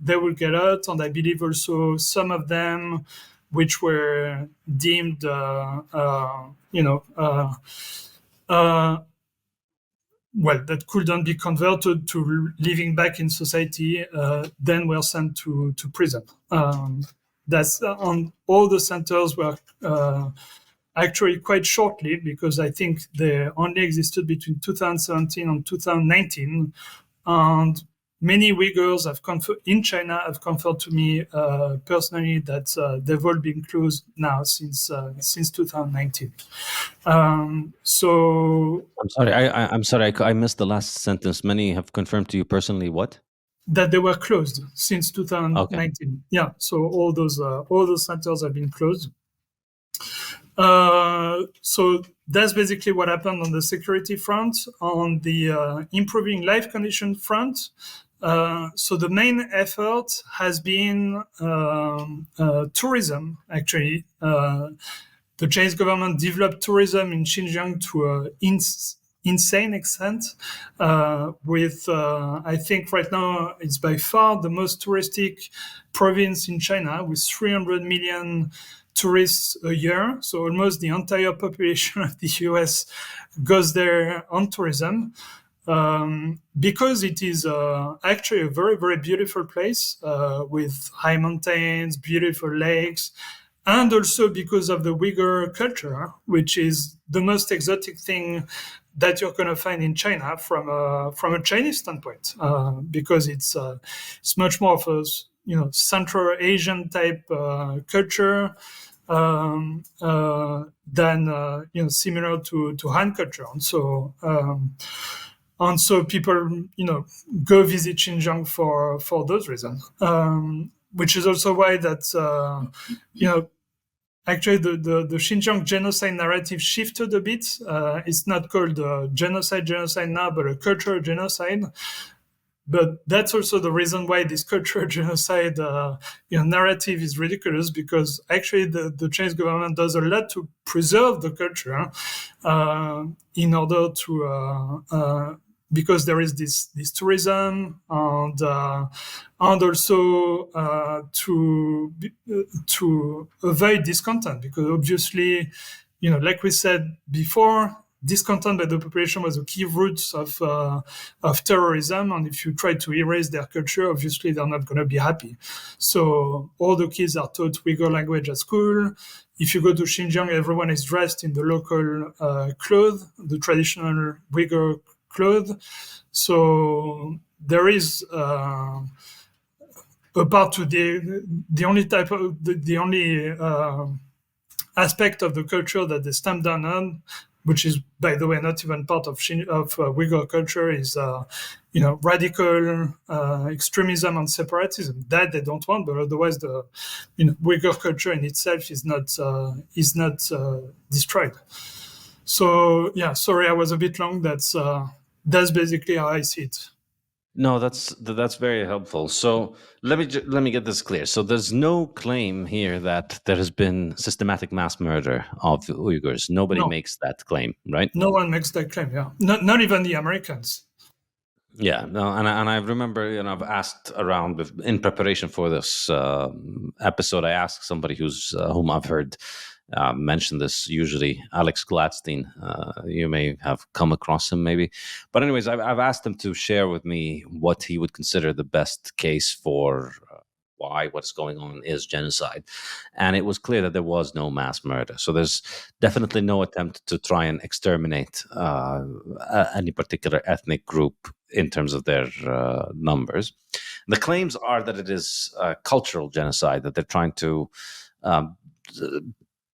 they will get out. And I believe also some of them, which were deemed, that couldn't be converted to living back in society, then were sent to prison. That's on all the centers were. Actually quite shortly, because I think they only existed between 2017 and 2019. And many Uyghurs in China have confirmed to me personally that they've all been closed now since 2019. So I'm sorry. I'm sorry. I missed the last sentence. Many have confirmed to you personally what? that they were closed since Okay. 2019. Yeah, so all those centers have been closed. So that's basically what happened on the security front. On the improving life condition front, so the main effort has been tourism. Actually, the Chinese government developed tourism in Xinjiang to an insane extent. With I think right now it's by far the most touristic province in China, with 300 million tourists a year. So almost the entire population of the US goes there on tourism. Because it is actually a very, very beautiful place with high mountains, beautiful lakes, and also because of the Uyghur culture, which is the most exotic thing that you're going to find in China from a Chinese standpoint, because it's much more of a Central Asian type culture. Than similar to Han culture, and so people go visit Xinjiang for those reasons, which is also why that actually the Xinjiang genocide narrative shifted a bit. It's not called genocide now, but a cultural genocide. But that's also the reason why this cultural genocide narrative is ridiculous, because actually the Chinese government does a lot to preserve the culture in order to because there is this tourism and also to avoid discontent, because obviously, like we said before, discontent by the population was a key root of terrorism, and if you try to erase their culture, obviously they're not going to be happy. So all the kids are taught Uyghur language at school. If you go to Xinjiang, everyone is dressed in the local clothes, the traditional Uyghur clothes. So there is apart to the only type of the only aspect of the culture that they stamp down on, which is, by the way, not even part of Uyghur culture, is radical extremism and separatism. That they don't want, but otherwise the Uyghur culture in itself is not destroyed. So yeah, sorry, I was a bit long. That's basically how I see it. No, that's very helpful. So let me get this clear. So there's no claim here that there has been systematic mass murder of Uyghurs. Nobody No. makes that claim, right? No one makes that claim. Yeah, not even the Americans. Yeah, no, and I remember, I've asked around in preparation for this episode. I asked somebody whom I've heard mention this. Usually, Alex Gladstein. You may have come across him, maybe. But anyways, I've asked him to share with me what he would consider the best case for why what's going on is genocide, and it was clear that there was no mass murder. So there's definitely no attempt to try and exterminate any particular ethnic group in terms of their numbers. The claims are that it is cultural genocide, that they're trying to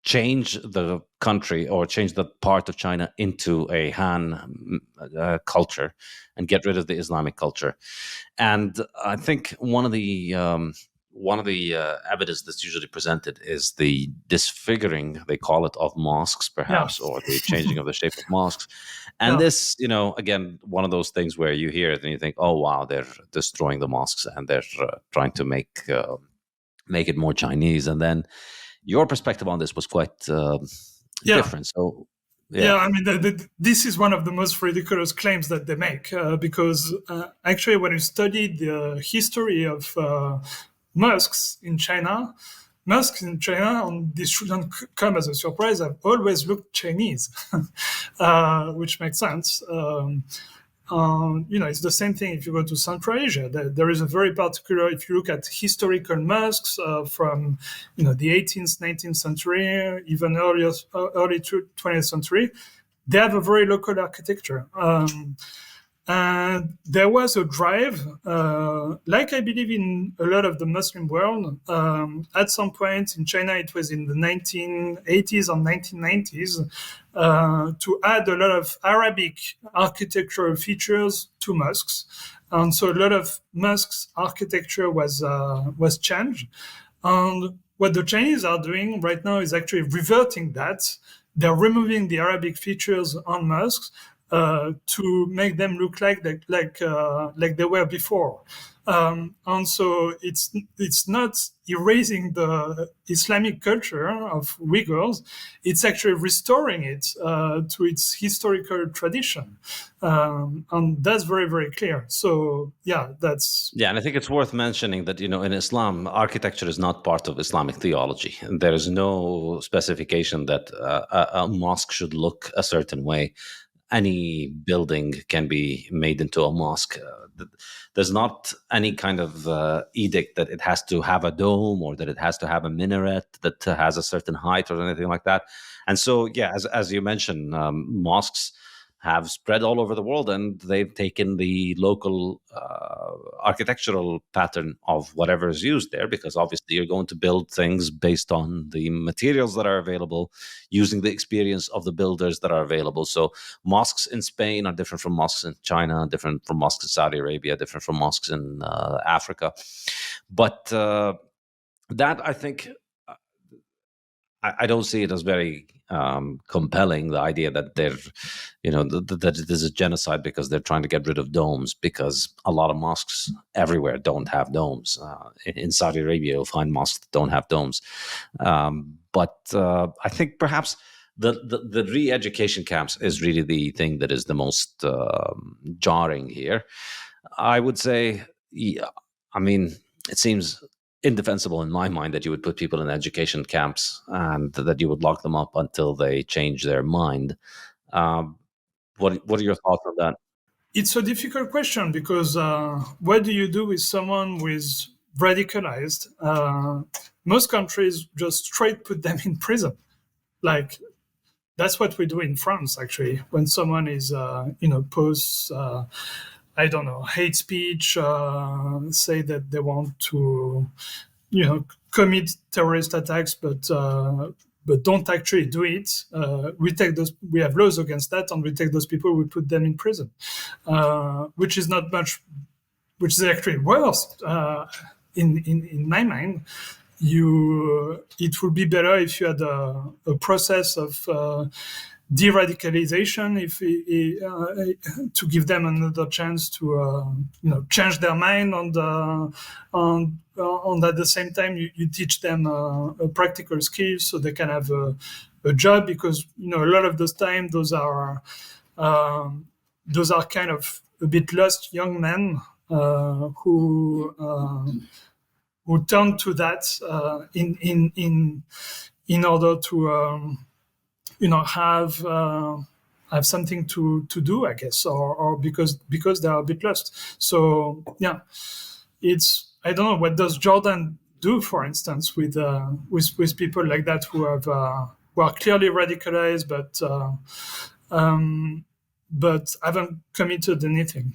change the country or change the part of China into a Han culture and get rid of the Islamic culture. And I think one of the evidence that's usually presented is the disfiguring, they call it, of mosques, perhaps, or the changing of the shape of mosques. And this, again, one of those things where you hear it and you think, oh, wow, they're destroying the mosques and they're trying to make it more Chinese. And then your perspective on this was quite different. So, I mean, this is one of the most ridiculous claims that they make, because actually, when you study the history of mosques in China, and this shouldn't come as a surprise, have always looked Chinese, which makes sense. It's the same thing if you go to Central Asia. There is a very particular, if you look at historical mosques from the 18th, 19th century, even early 20th century, they have a very local architecture. And there was a drive, like I believe in a lot of the Muslim world. At some point in China, it was in the 1980s or 1990s, to add a lot of Arabic architectural features to mosques. And so a lot of mosques architecture was changed. And what the Chinese are doing right now is actually reverting that. They're removing the Arabic features on mosques to make them look like they were before. And so it's not erasing the Islamic culture of Uyghurs. It's actually restoring it to its historical tradition, and that's very, very clear. So that's Yeah, and I think it's worth mentioning that, in Islam, architecture is not part of Islamic theology. There is no specification that a mosque should look a certain way. Any building can be made into a mosque. There's not any kind of edict that it has to have a dome or that it has to have a minaret that has a certain height or anything like that. And so, as you mentioned, mosques have spread all over the world, and they've taken the local architectural pattern of whatever is used there, because obviously you're going to build things based on the materials that are available, using the experience of the builders that are available. So mosques in Spain are different from mosques in China, different from mosques in Saudi Arabia, different from mosques in Africa. But that, I think, I don't see it as very compelling, the idea that they're, that it is a genocide because they're trying to get rid of domes, because a lot of mosques everywhere don't have domes. In Saudi Arabia, you'll find mosques that don't have domes. But I think perhaps the re-education camps is really the thing that is the most jarring here. I would say, it seems indefensible in my mind that you would put people in education camps and that you would lock them up until they change their mind. What are your thoughts on that? It's a difficult question because what do you do with someone who is radicalized? Most countries just straight put them in prison. Like, that's what we do in France, actually, when someone is, posts, I don't know, hate speech, say that they want to, commit terrorist attacks, but don't actually do it. We have laws against that, and we take those people, we put them in prison, which is not much, which is actually worse in my mind. It would be better if you had a process of de-radicalization, to give them another chance to change their mind, and at the same time you teach them practical skills so they can have a job, because a lot of those time those are kind of a bit lost young men who turn to that in order to have something to do, I guess, or because they are a bit lost. So it's, I don't know, what does Jordan do, for instance, with people like that who are clearly radicalized but haven't committed anything?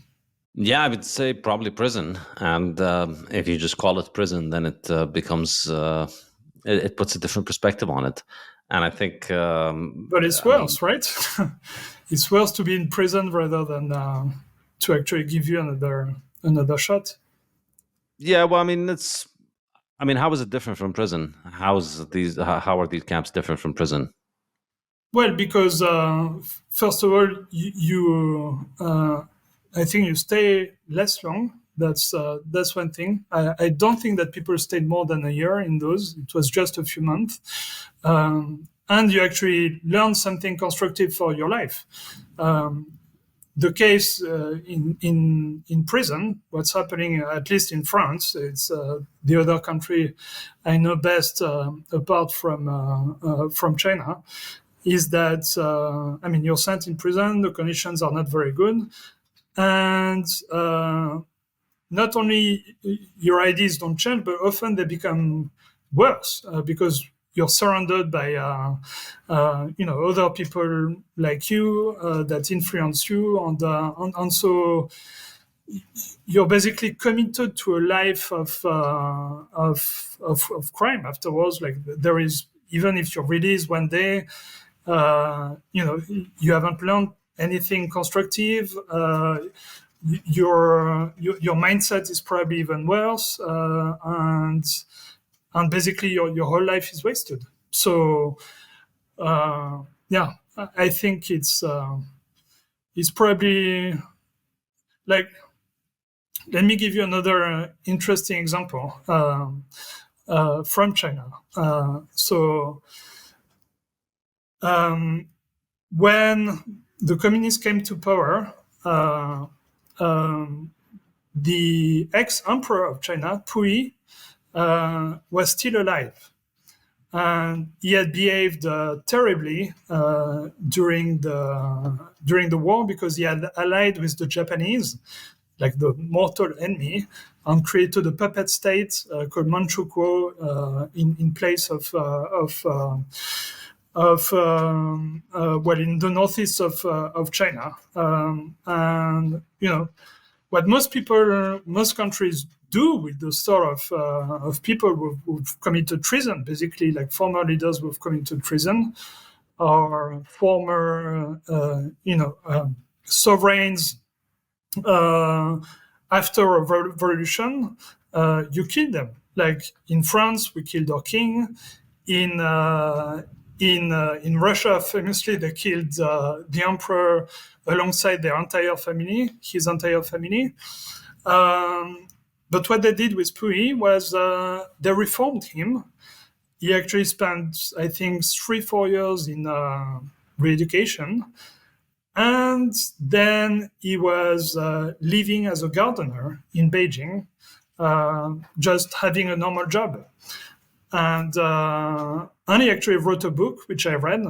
Yeah, I would say probably prison. And if you just call it prison, then it becomes, it puts a different perspective on it. And I think... but it's worse, right? It's worse to be in prison rather than to actually give you another shot. Yeah, well, how is it different from prison? How are these camps different from prison? Well, because first of all, I think you stay less long. That's one thing. I don't think that people stayed more than a year in those. It was just a few months, and you actually learn something constructive for your life. The case in prison, what's happening, at least in France, it's the other country I know best apart from China, is that you're sent in prison. The conditions are not very good, and not only your ideas don't change, but often they become worse because you're surrounded by other people like you that influence you, and so you're basically committed to a life of crime afterwards. Like, there is, even if you're released one day, you haven't learned anything constructive. Your mindset is probably even worse, and basically your whole life is wasted. So I think it's probably like, let me give you another interesting example from China. When the communists came to power, the ex-emperor of China, Puyi, was still alive. And he had behaved terribly during the war, because he had allied with the Japanese, like the mortal enemy, and created a puppet state called Manchukuo in place of in the northeast of China. And what most countries do with the sort of people who've committed treason, basically like former leaders who've committed treason, or former sovereigns after a revolution, you kill them. Like in France, we killed our king. In Russia, famously, they killed the emperor alongside his entire family. But what they did with Puyi was they reformed him. He actually spent, I think, 3-4 years in Reeducation. And then he was living as a gardener in Beijing, just having a normal job. And he actually wrote a book, which I read.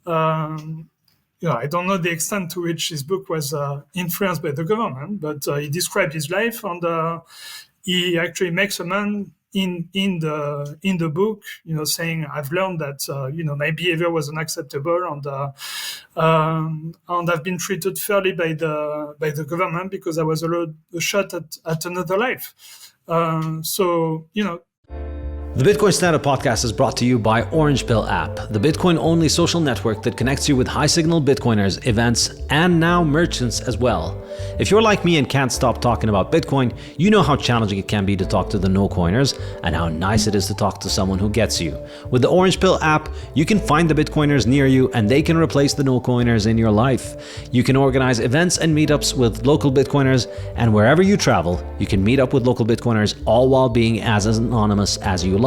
I don't know the extent to which his book was influenced by the government, but he described his life, and he actually makes amends in the book, saying, I've learned that my behavior was unacceptable, and I've been treated fairly by the government because I was allowed a shot at another life. The Bitcoin Standard podcast is brought to you by Orange Pill app, the Bitcoin-only social network that connects you with high-signal Bitcoiners, events, and now merchants as well. If you're like me and can't stop talking about Bitcoin, you know how challenging it can be to talk to the no-coiners, and how nice it is to talk to someone who gets you. With the Orange Pill app, you can find the Bitcoiners near you, and they can replace the no-coiners in your life. You can organize events and meetups with local Bitcoiners, and wherever you travel, you can meet up with local Bitcoiners, all while being as anonymous as you like.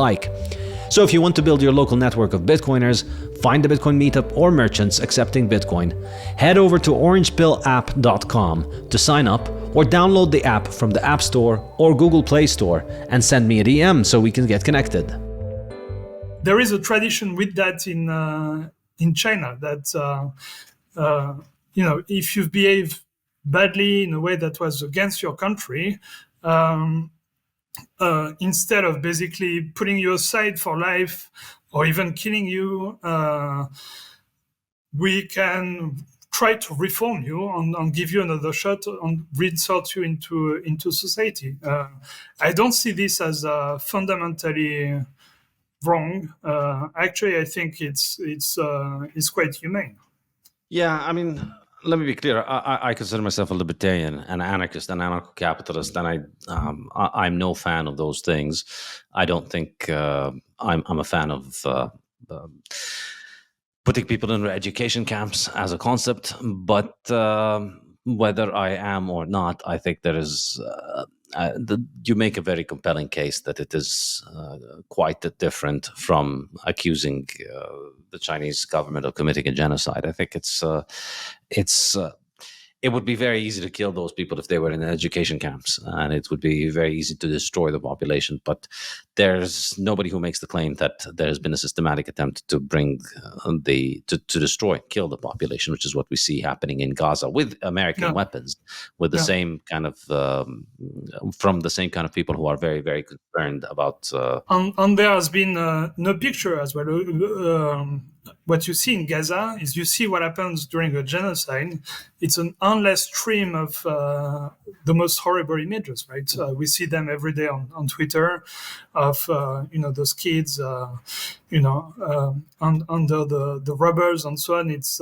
So if you want to build your local network of Bitcoiners, find the Bitcoin meetup or merchants accepting Bitcoin, head over to orangepillapp.com to sign up, or download the app from the App Store or Google Play Store and send me a DM so we can get connected. There is a tradition with that in China that if you've behaved badly in a way that was against your country, instead of basically putting you aside for life or even killing you, we can try to reform you and give you another shot and reinsert you into society. I don't see this as fundamentally wrong. Actually, I think it's quite humane. Yeah, I mean, let me be clear. I consider myself a libertarian, an anarchist, an anarcho-capitalist, and I'm no fan of those things. I don't think I'm a fan of putting people in education camps as a concept. But whether I am or not, I think there is. You make a very compelling case that it is quite different from accusing the Chinese government of committing a genocide. I think it's it would be very easy to kill those people if they were in education camps, and it would be very easy to destroy the population. But there's nobody who makes the claim that there's been a systematic attempt to bring to destroy, kill the population, which is what we see happening in Gaza with American weapons, with the same kind of from the same kind of people who are very, very concerned about. And there has been no picture as well. What you see in Gaza is you see what happens during a genocide. It's an endless stream of the most horrible images, right? We see them every day on Twitter of, those kids, under the rubbers and so on. It's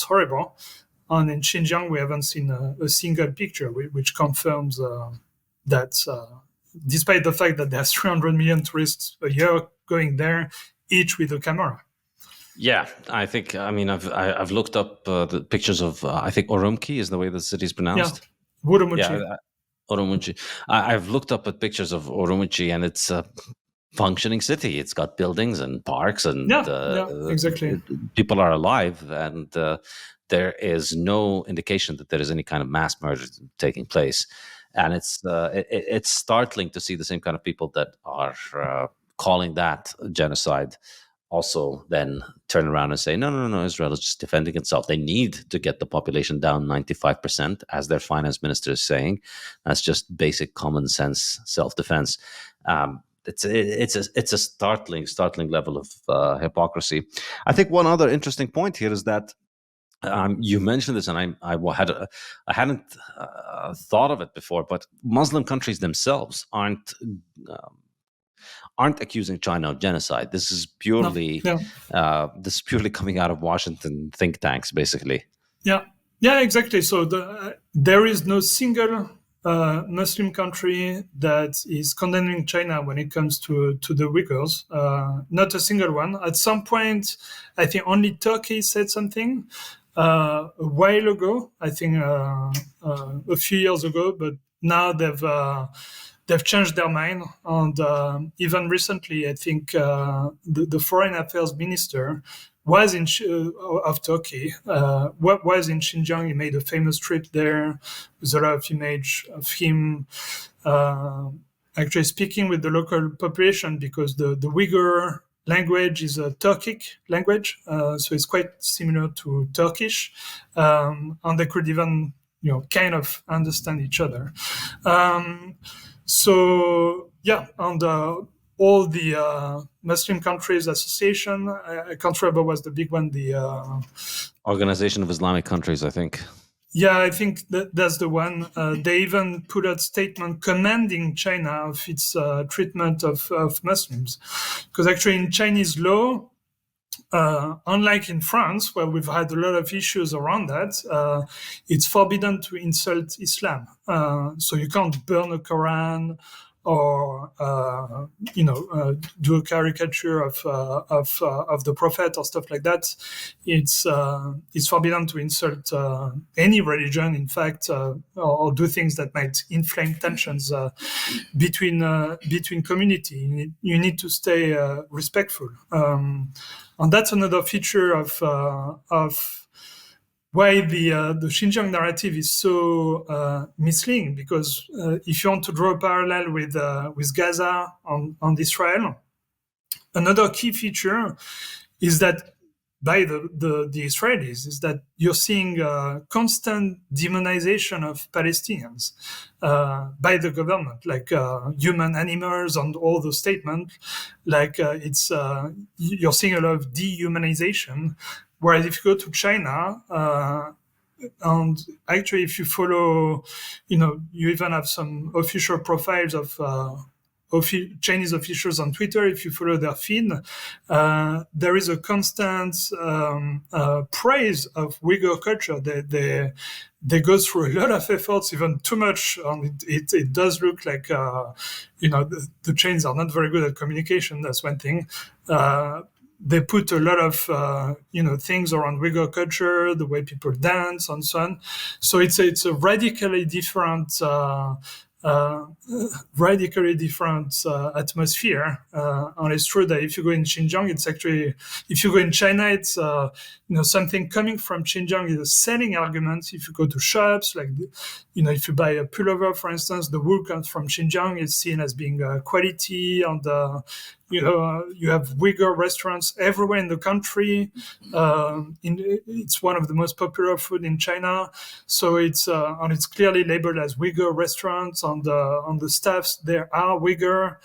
horrible. And in Xinjiang, we haven't seen a single picture, which confirms that despite the fact that there's 300 million tourists a year going there, each with a camera. Yeah, I've looked up the pictures of I think Urumqi is the way the city is pronounced. Yeah, Urumqi. Yeah, Urumqi. I've looked up at pictures of Urumqi, and it's a functioning city. It's got buildings and parks, and exactly. People are alive, and there is no indication that there is any kind of mass murder taking place. And it's startling to see the same kind of people that are calling that genocide also then turn around and say, no, Israel is just defending itself. They need to get the population down 95%, as their finance minister is saying. That's just basic common sense self-defense. It's a startling level of hypocrisy. I think one other interesting point here is that you mentioned this, and I hadn't thought of it before, but Muslim countries themselves aren't accusing China of genocide. This is purely coming out of Washington think tanks, basically. Yeah, exactly. So there is no single Muslim country that is condemning China when it comes to the Uyghurs. Not a single one. At some point, I think only Turkey said something a while ago. I think a few years ago, but now they've changed their mind. And even recently, I think the foreign affairs minister was of Turkey, was in Xinjiang. He made a famous trip there. There's a lot of image of him actually speaking with the local population, because the Uyghur language is a Turkic language, so it's quite similar to Turkish, and they could even kind of understand each other. So yeah, and all the Muslim countries association, I can't remember what's the big one, the Organization of Islamic Countries, I think. Yeah, I think that's the one. They even put out a statement commending China of its treatment of Muslims, because actually in Chinese law, unlike in France, where we've had a lot of issues around that, it's forbidden to insult Islam. So you can't burn a Quran or do a caricature of the Prophet or stuff like that. It's forbidden to insult any religion, in fact, or do things that might inflame tensions between community. You need to stay respectful, and that's another feature of why the Xinjiang narrative is so misleading, because if you want to draw a parallel with Gaza and Israel, another key feature is that by the Israelis is that you're seeing constant demonization of Palestinians by the government, like human animals and all those statements. Like you're seeing a lot of dehumanization. Whereas if you go to China, and actually if you follow, you even have some official profiles of Chinese officials on Twitter. If you follow their feed, there is a constant praise of Uyghur culture. They go through a lot of efforts, even too much. And it does look like, the Chinese are not very good at communication. That's one thing. They put a lot of, things around Uyghur culture, the way people dance and so on. So it's a radically different radically different atmosphere. And it's true that if you go in Xinjiang, it's actually, if you go in China, it's something coming from Xinjiang is a selling argument. If you go to shops, like if you buy a pullover, for instance, the wool comes from Xinjiang. It's seen as being quality, and you have Uyghur restaurants everywhere in the country. It's one of the most popular food in China, so it's clearly labeled as Uyghur restaurants. On the staffs there are Uyghur,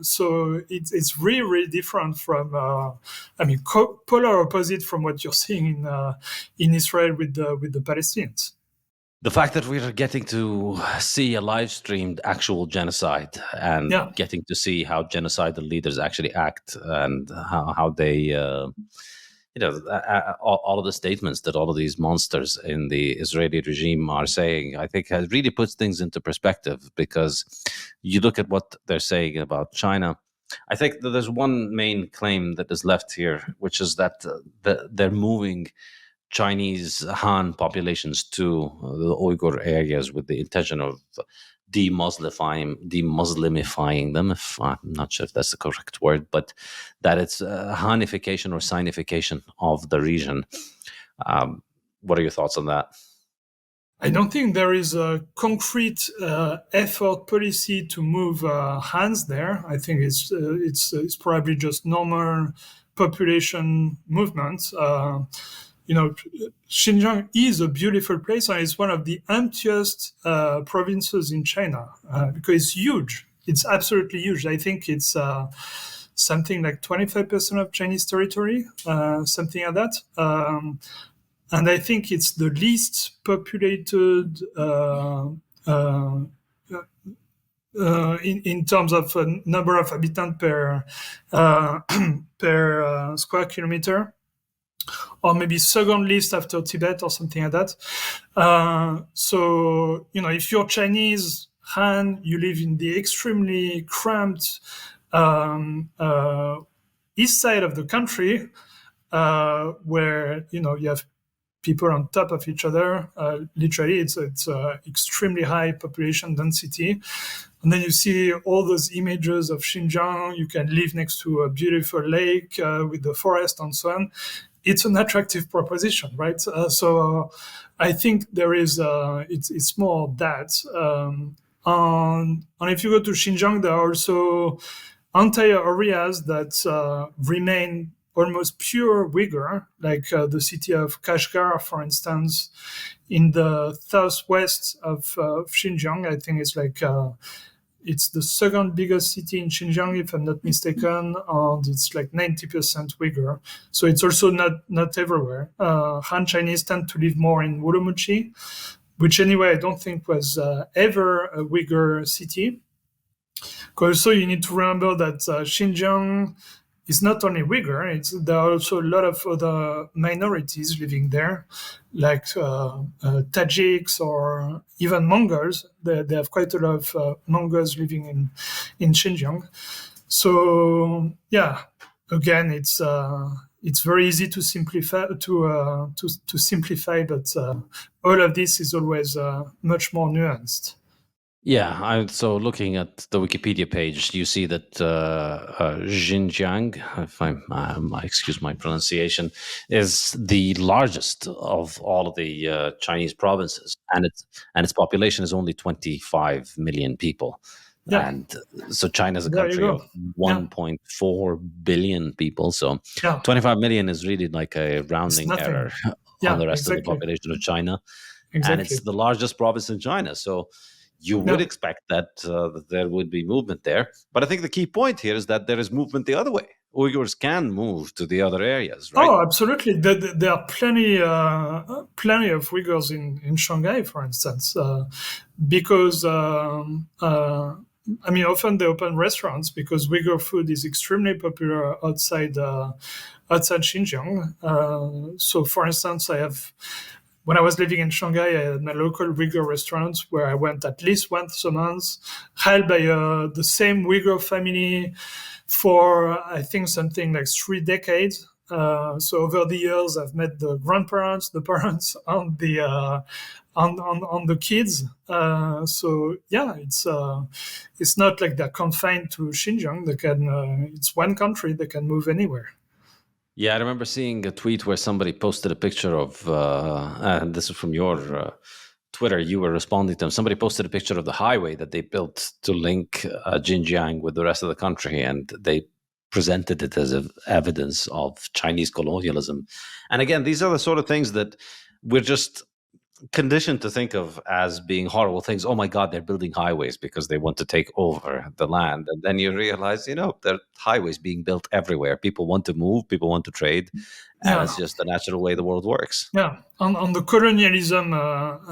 so it's really, really different from polar opposite from what you're seeing in Israel with the Palestinians. The fact that we're getting to see a live streamed actual genocide and getting to see how genocidal leaders actually act and how they, all of the statements that all of these monsters in the Israeli regime are saying, I think has really puts things into perspective, because you look at what they're saying about China. I think that there's one main claim that is left here, which is that they're moving Chinese Han populations to the Uyghur areas with the intention of demuslimifying them. If I'm not sure if that's the correct word, but that it's Hanification or Sinification of the region. What are your thoughts on that? I don't think there is a concrete effort policy to move Hans there. I think it's probably just normal population movement. Xinjiang is a beautiful place, and it's one of the emptiest provinces in China because it's huge. It's absolutely huge. I think it's something like 25% of Chinese territory, something like that. And I think it's the least populated in terms of number of inhabitants per square kilometer, or maybe second least after Tibet or something like that. So, if you're Chinese Han, you live in the extremely cramped east side of the country, where, you have people on top of each other. Literally, it's extremely high population density. And then you see all those images of Xinjiang. You can live next to a beautiful lake with the forest and so on. It's an attractive proposition, right? So I think there is, it's more that. And if you go to Xinjiang, there are also entire areas that remain almost pure Uyghur, like the city of Kashgar, for instance, in the southwest of Xinjiang. I think it's like it's the second biggest city in Xinjiang, if I'm not mistaken, and it's like 90% Uyghur. So it's also not everywhere. Han Chinese tend to live more in Urumqi, which anyway I don't think was ever a Uyghur city. Also, you need to remember that Xinjiang is not only Uyghur, there are also a lot of other minorities living there, like Tajiks or even Mongols. They have quite a lot of Mongols living in Xinjiang. So again, it's very easy to simplify, to simplify, but all of this is always much more nuanced. Yeah, so looking at the Wikipedia page, you see that Xinjiang, if I excuse my pronunciation, is the largest of all of the Chinese provinces, and its population is only 25 million people. Yeah. And so China is a country of 1.4 billion people. So 25 million is really like a rounding error on the rest of the population of China. Exactly. And it's the largest province in China. So you would expect that there would be movement there. But I think the key point here is that there is movement the other way. Uyghurs can move to the other areas, right? Oh, absolutely. There are plenty of Uyghurs in Shanghai, for instance, because often they open restaurants because Uyghur food is extremely popular outside Xinjiang. So, for instance, when I was living in Shanghai, I had my local Uyghur restaurant where I went at least once a month, held by the same Uyghur family for, I think, something like 3 decades. So over the years, I've met the grandparents, the parents, and the on the kids. So yeah, it's not like they're confined to Xinjiang. They can. It's one country. They can move anywhere. Yeah, I remember seeing a tweet where somebody posted a picture of, and this is from your Twitter, you were responding to them. Somebody posted a picture of the highway that they built to link Xinjiang with the rest of the country, and they presented it as evidence of Chinese colonialism. And again, these are the sort of things that we're just conditioned to think of as being horrible things. Oh my God, they're building highways because they want to take over the land. And then you realize, there are highways being built everywhere. People want to move, people want to trade, and it's just the natural way the world works. Yeah, on the colonialism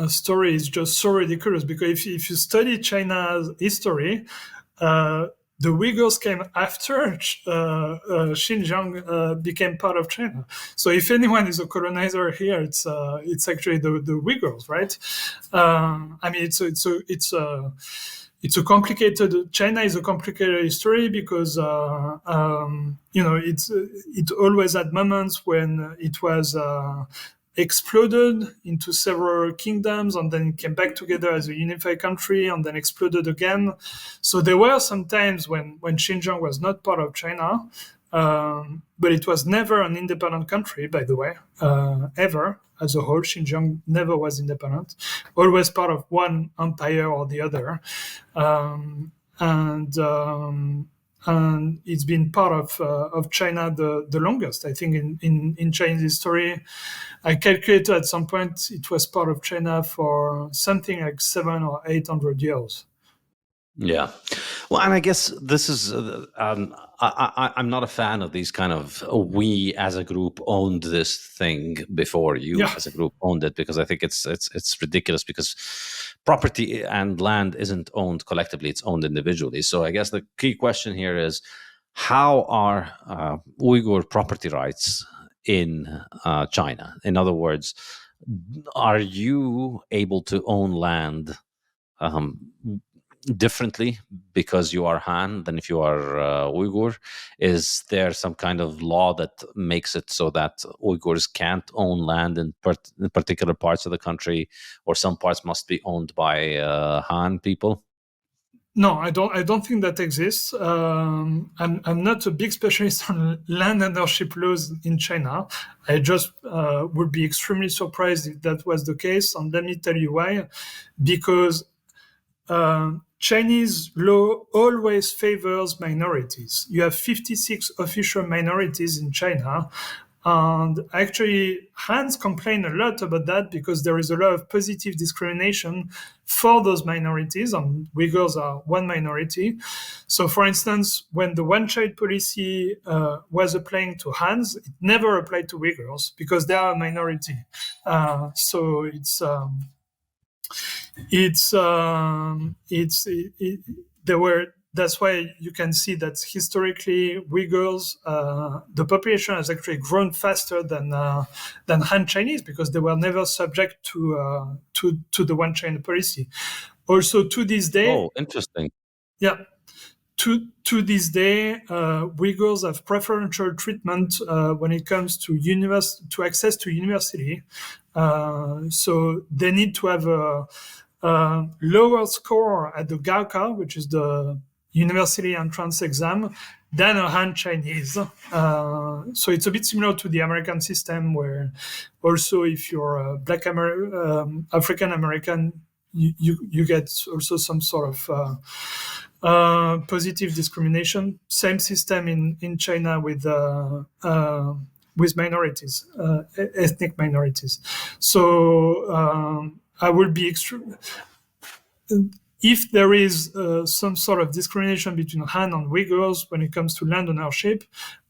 story is just so ridiculous, because if you study China's history, the Uyghurs came after Xinjiang became part of China. So if anyone is a colonizer here, it's actually the Uyghurs, right? I mean, it's a complicated. China is a complicated history because it always had moments when it was exploded into several kingdoms, and then came back together as a unified country, and then exploded again. So there were some times when Xinjiang was not part of China, but it was never an independent country, by the way, ever. As a whole, Xinjiang never was independent, always part of one empire or the other. And it's been part of China the longest. I think in Chinese history, I calculated at some point it was part of China for something like 700 or 800 years. Yeah. Well, and I guess this is, I'm not a fan of these kind of, we as a group owned this thing before you as a group owned it, because I think it's ridiculous, because property and land isn't owned collectively, it's owned individually. So I guess the key question here is, how are Uyghur property rights in China? In other words, are you able to own land differently because you are Han than if you are Uyghur? Is there some kind of law that makes it so that Uyghurs can't own land in particular parts of the country, or some parts must be owned by Han people? No, I don't think that exists. I'm not a big specialist on land ownership laws in China. I just would be extremely surprised if that was the case, and let me tell you why. Because Chinese law always favors minorities. You have 56 official minorities in China. And actually, Hans complain a lot about that, because there is a lot of positive discrimination for those minorities, and Uyghurs are one minority. So, for instance, when the one-child policy was applying to Hans, it never applied to Uyghurs because they are a minority. So that's why you can see that historically Uyghurs, the population has actually grown faster than Han Chinese, because they were never subject to the one China policy. Also, to this day. Oh, interesting. Yeah. To this day, Uyghurs have preferential treatment when it comes to access to university. So they need to have a lower score at the Gaokao, which is the university entrance exam, than a Han Chinese. So it's a bit similar to the American system, where also if you're a Black African American, you get also some sort of positive discrimination. Same system in China with minorities, ethnic minorities. So I would be extreme. If there is some sort of discrimination between Han and Uyghurs when it comes to land ownership,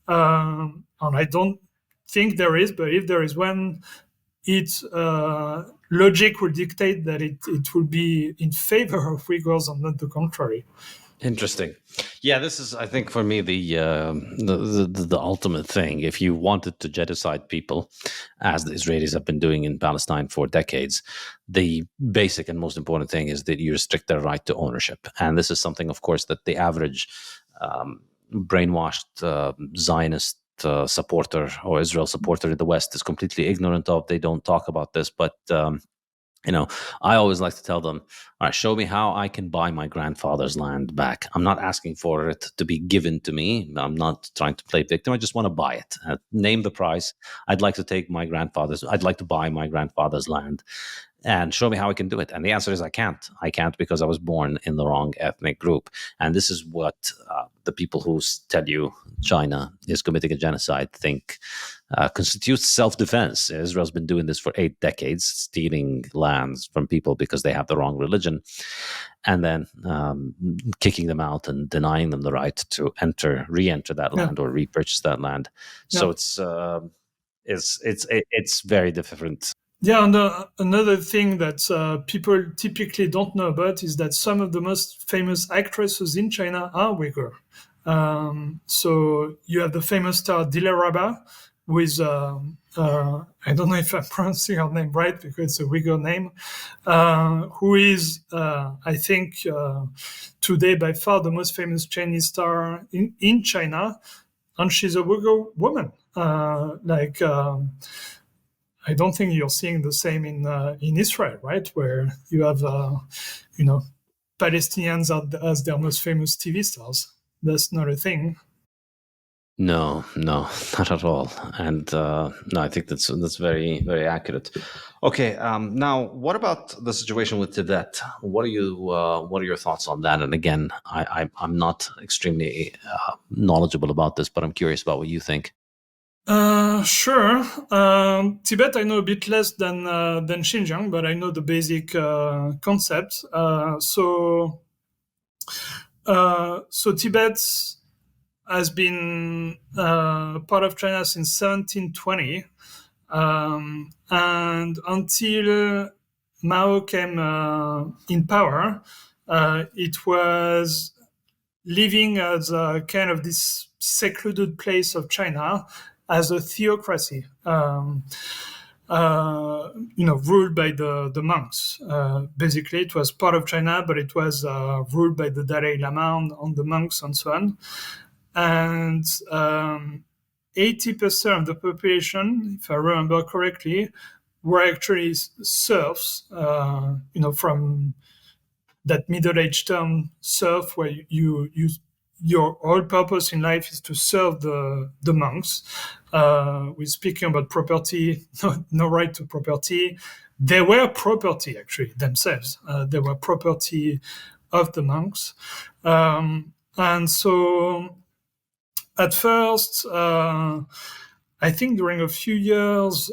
and I don't think there is, but if there is one, its logic will dictate that it will be in favor of Uyghurs and not the contrary. Interesting. Yeah, this is, I think, for me, the ultimate thing. If you wanted to genocide people, as the Israelis have been doing in Palestine for decades, the basic and most important thing is that you restrict their right to ownership. And this is something, of course, that the average brainwashed Zionist supporter or Israel supporter in the West is completely ignorant of. They don't talk about this, but I always like to tell them, all right, show me how I can buy my grandfather's land back. I'm not asking for it to be given to me. I'm not trying to play victim. I just want to buy it. Name the price. I'd like to buy my grandfather's land, and show me how I can do it. And the answer is I can't. I can't because I was born in the wrong ethnic group. And this is what the people who tell you China is committing a genocide think constitutes self-defense. Israel's been doing this for 8 decades, stealing lands from people because they have the wrong religion, and then kicking them out and denying them the right to re-enter that land or repurchase that land. So it's very different. Yeah, and another thing that people typically don't know about is that some of the most famous actresses in China are Uyghur. So you have the famous star Dilaraba, who is, I don't know if I'm pronouncing her name right because it's a Uyghur name, who is, I think, today by far the most famous Chinese star in China. And she's a Uyghur woman. I don't think you're seeing the same in Israel, right? Where you have, Palestinians as their most famous TV stars. That's not a thing. No, not at all. And no, I think that's very, very accurate. Okay, now what about the situation with Tibet? What are your thoughts on that? And again, I'm not extremely knowledgeable about this, but I'm curious about what you think. Sure. Tibet, I know a bit less than Xinjiang, but I know the basic concept. So Tibet has been part of China since 1720, and until Mao came in power, it was living as a kind of this secluded place of China as a theocracy, ruled by the monks. Basically, it was part of China, but it was ruled by the Dalai Lama on the monks and so on. And 80% of the population, if I remember correctly, were actually serfs, from that middle-aged term serf, where your whole purpose in life is to serve the monks. We're speaking about property, no right to property. They were property, actually, themselves. They were property of the monks. And so at first, I think during a few years,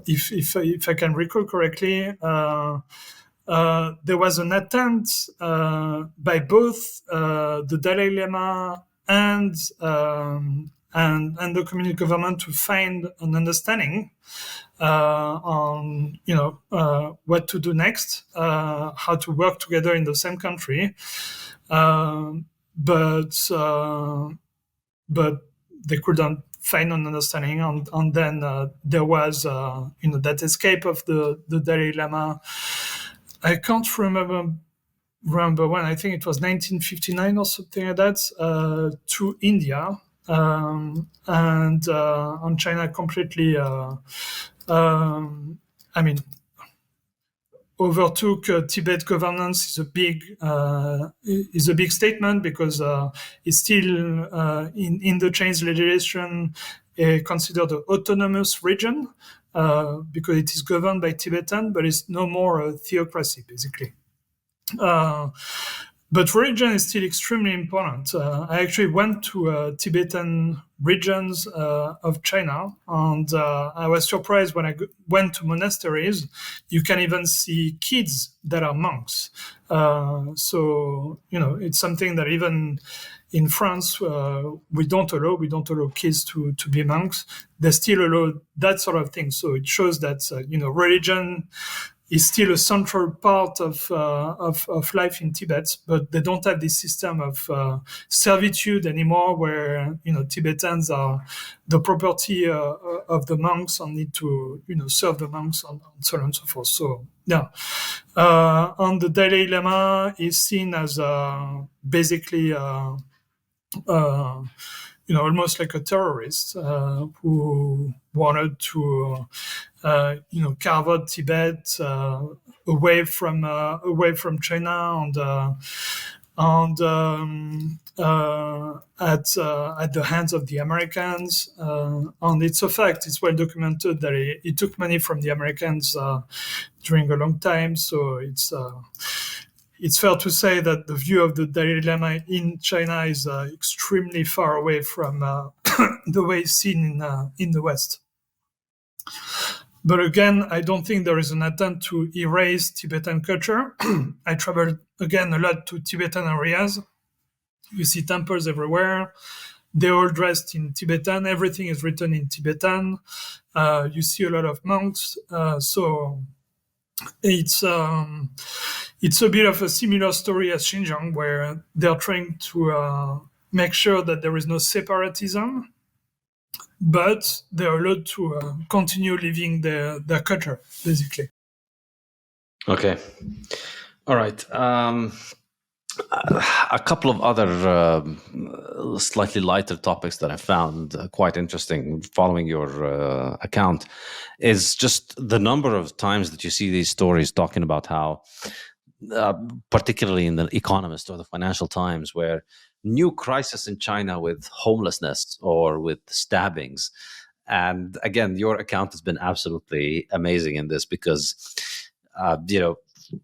if I can recall correctly, there was an attempt by both the Dalai Lama and the communist government to find an understanding on what to do next, how to work together in the same country, but they couldn't find an understanding, and then there was that escape of the Dalai Lama. I can't remember when. I think it was 1959 or something like that, to India, and China completely. Overtook Tibet governance is a big statement, because it's still in the Chinese legislation considered an autonomous region, because it is governed by Tibetan, but it's no more a theocracy, basically. But religion is still extremely important. I actually went to Tibetan regions of China, and I was surprised when I went to monasteries. You can even see kids that are monks. So it's something that even in France we don't allow kids to be monks. They still allow that sort of thing. So it shows that religion is still a central part of life in Tibet, but they don't have this system of servitude anymore, where Tibetans are the property of the monks and need to serve the monks, and so on and so forth. So yeah, and the Dalai Lama is seen as basically almost like a terrorist who wanted to, carve out Tibet away from China at the hands of the Americans. And it's a fact; it's well documented that he took money from the Americans during a long time. So it's fair to say that the view of the Dalai Lama in China is extremely far away from the way it's seen in the West. But again, I don't think there is an attempt to erase Tibetan culture. I traveled again a lot to Tibetan areas. You see temples everywhere. They're all dressed in Tibetan. Everything is written in Tibetan. You see a lot of monks. So it's a bit of a similar story as Xinjiang, where they're trying to make sure that there is no separatism, but they're allowed to continue living their culture, basically. Okay. All right. A couple of other slightly lighter topics that I found quite interesting following your account is just the number of times that you see these stories talking about how, particularly in The Economist or the Financial Times, where new crisis in China with homelessness or with stabbings. And again, your account has been absolutely amazing in this because,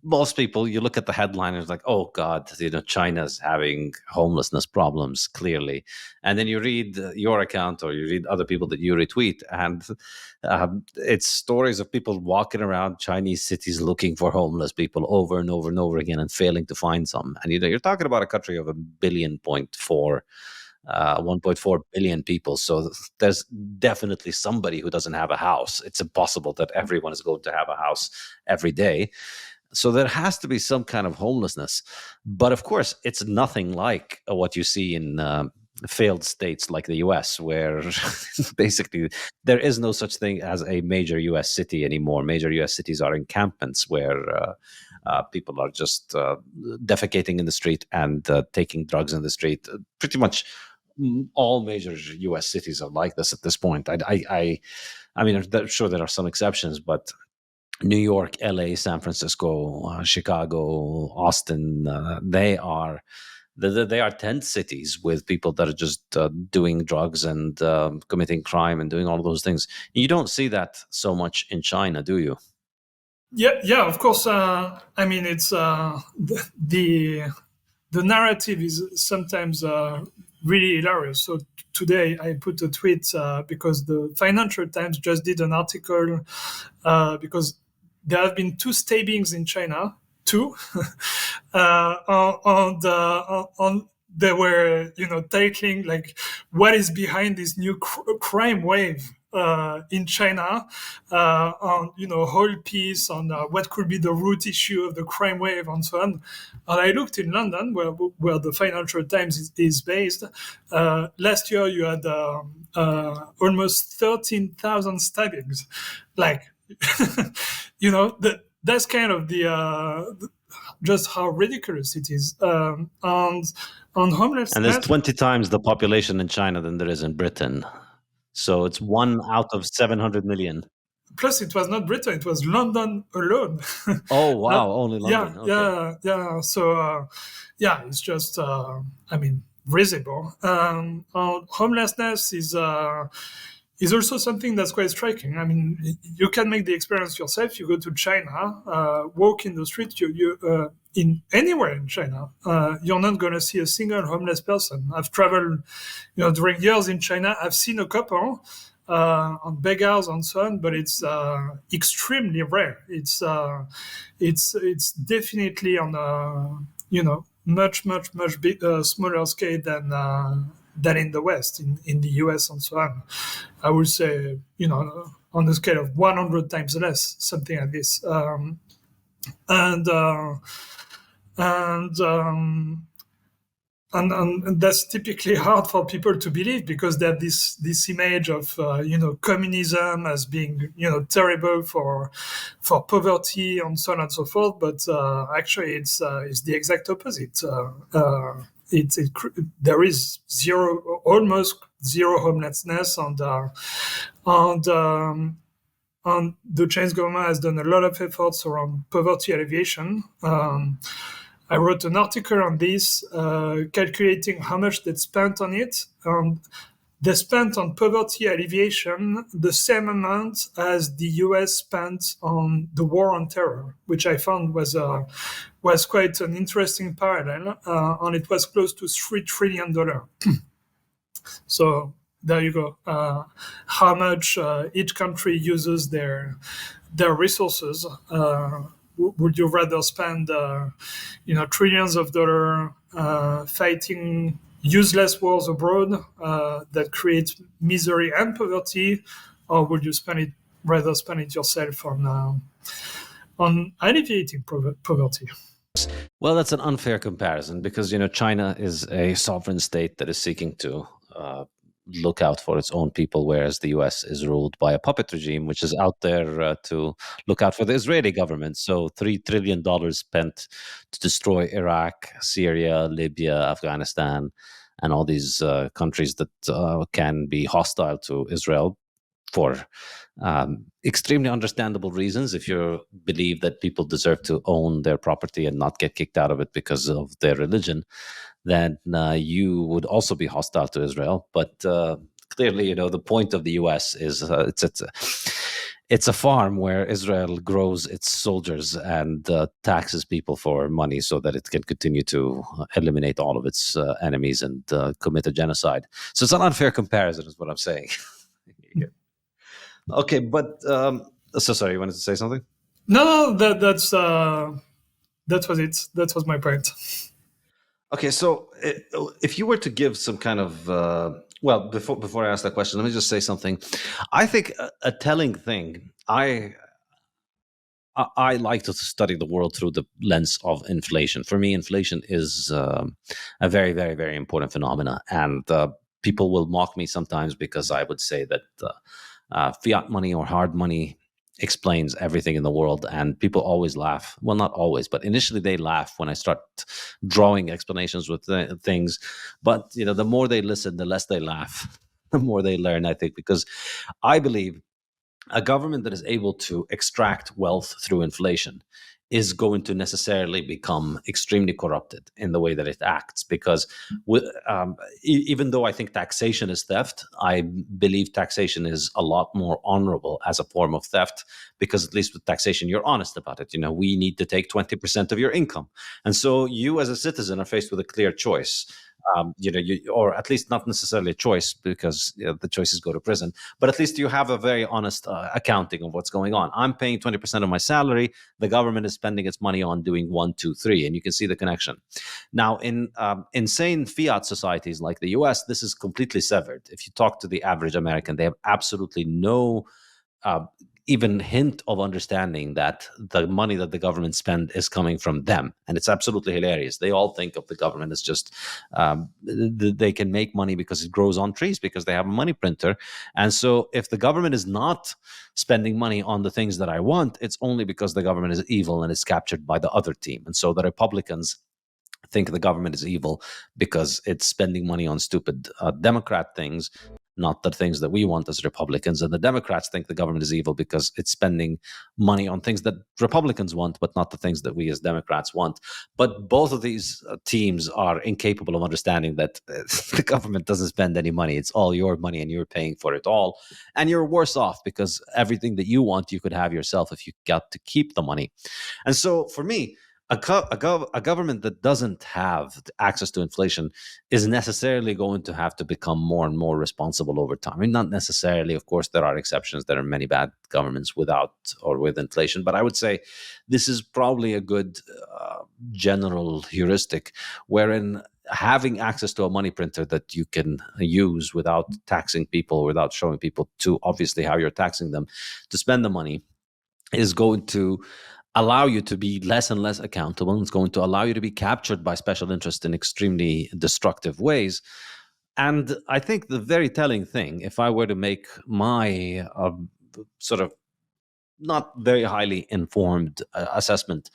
most people, you look at the headline and it's like, oh God, China's having homelessness problems, clearly. And then you read your account or you read other people that you retweet, and it's stories of people walking around Chinese cities looking for homeless people over and over and over again and failing to find some. And you're talking about a country of 1.4 billion people. So there's definitely somebody who doesn't have a house. It's impossible that everyone is going to have a house every day. So there has to be some kind of homelessness. But of course, it's nothing like what you see in failed states like the US, where basically there is no such thing as a major US city anymore. Major US cities are encampments where people are just defecating in the street and taking drugs in the street. Pretty much all major US cities are like this at this point. I mean, I'm sure there are some exceptions, but New York, LA, San Francisco, Chicago, Austin, they are tent cities with people that are just doing drugs and committing crime and doing all of those things. You don't see that so much in China, do you? Yeah, of course. I mean, it's the narrative is sometimes really hilarious. So today I put a tweet because the Financial Times just did an article because there have been 2 stabbings in China, 2, on they were, titling like, what is behind this new crime wave in China, on whole piece on what could be the root issue of the crime wave and so on. And I looked in London, where the Financial Times is based. Last year, you had almost 13,000 stabbings. Like, that's kind of the just how ridiculous it is. And on homelessness, and there's 20 times the population in China than there is in Britain. So it's 1 out of 700 million. Plus, it was not Britain; it was London alone. Oh wow! Only London. Yeah. So, it's just, visible. Homelessness is also something that's quite striking. I mean, you can make the experience yourself. You go to China, walk in the street, you in anywhere in China, you're not going to see a single homeless person. I've traveled, during years in China. I've seen a couple on beggars and so on, but it's extremely rare. It's definitely on a much smaller scale than in the West, in the US and so on. I would say, on the scale of 100 times less, something like this. And that's typically hard for people to believe, because they have this image of communism as being terrible for poverty and so on and so forth. But actually, it's the exact opposite. there is almost zero homelessness, and the Chinese government has done a lot of efforts around poverty alleviation. I wrote an article on this, calculating how much they spent on it. They spent on poverty alleviation the same amount as the US spent on the war on terror, which I found was quite an interesting parallel, and it was close to $3 trillion. So there you go. How much each country uses their resources. Would you rather spend trillions of dollars fighting useless wars abroad that create misery and poverty, or would you rather spend it yourself on alleviating poverty? Well, that's an unfair comparison because China is a sovereign state that is seeking to look out for its own people, whereas the US is ruled by a puppet regime, which is out there to look out for the Israeli government. So $3 trillion spent to destroy Iraq, Syria, Libya, Afghanistan, and all these countries that can be hostile to Israel for extremely understandable reasons. If you believe that people deserve to own their property and not get kicked out of it because of their religion, then you would also be hostile to Israel. But clearly, the point of the U.S. is it's a farm where Israel grows its soldiers and taxes people for money so that it can continue to eliminate all of its enemies and commit a genocide. So it's an unfair comparison, is what I'm saying. Yeah. Okay, but so sorry, you wanted to say something? No, that was it. That was my point. Okay, so if you were to give some kind of well, before I ask that question, let me just say something. I think a telling thing. I like to study the world through the lens of inflation. For me, inflation is a very, very, very important phenomena, and people will mock me sometimes because I would say that fiat money or hard money explains everything in the world, and people always laugh. Well, not always, but initially they laugh when I start drawing explanations with things. But the more they listen, the less they laugh, the more they learn, I think, because I believe a government that is able to extract wealth through inflation is going to necessarily become extremely corrupted in the way that it acts. Because even though I think taxation is theft, I believe taxation is a lot more honorable as a form of theft, because at least with taxation, you're honest about it. We need to take 20% of your income. And so you as a citizen are faced with a clear choice. Or at least not necessarily a choice, because the choices go to prison, but at least you have a very honest accounting of what's going on. I'm paying 20% of my salary. The government is spending its money on doing 1, 2, 3, and you can see the connection. Now, in insane fiat societies like the US, this is completely severed. If you talk to the average American, they have absolutely no even hint of understanding that the money that the government spend is coming from them. And it's absolutely hilarious. They all think of the government as just they can make money because it grows on trees, because they have a money printer. And so if the government is not spending money on the things that I want, it's only because the government is evil and is captured by the other team. And so the Republicans think the government is evil because it's spending money on stupid Democrat things, not the things that we want as Republicans. And the Democrats think the government is evil because it's spending money on things that Republicans want, but not the things that we as Democrats want. But both of these teams are incapable of understanding that the government doesn't spend any money. It's all your money and you're paying for it all. And you're worse off because everything that you want, you could have yourself if you got to keep the money. And so for me, a government that doesn't have access to inflation is necessarily going to have to become more and more responsible over time. I mean, not necessarily, of course, there are exceptions. There are many bad governments without or with inflation. But I would say this is probably a good general heuristic, wherein having access to a money printer that you can use without taxing people, without showing people to obviously how you're taxing them to spend the money, is going to allow you to be less and less accountable. It's going to allow you to be captured by special interest in extremely destructive ways. And I think the very telling thing, if I were to make my sort of not very highly informed assessment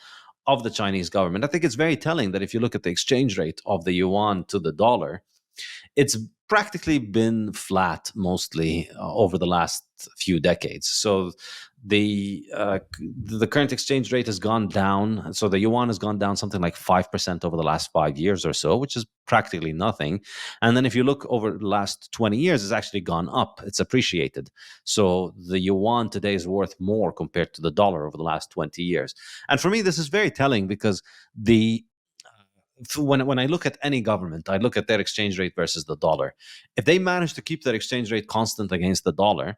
of the Chinese government. I think it's very telling that if you look at the exchange rate of the yuan to the dollar, it's practically been flat mostly over the last few decades. So the current exchange rate has gone down. So the yuan has gone down something like 5% over the last 5 years or so, which is practically nothing. And then if you look over the last 20 years, it's actually gone up. It's appreciated. So the yuan today is worth more compared to the dollar over the last 20 years. And for me, this is very telling because when I look at any government, I look at their exchange rate versus the dollar. If they manage to keep their exchange rate constant against the dollar,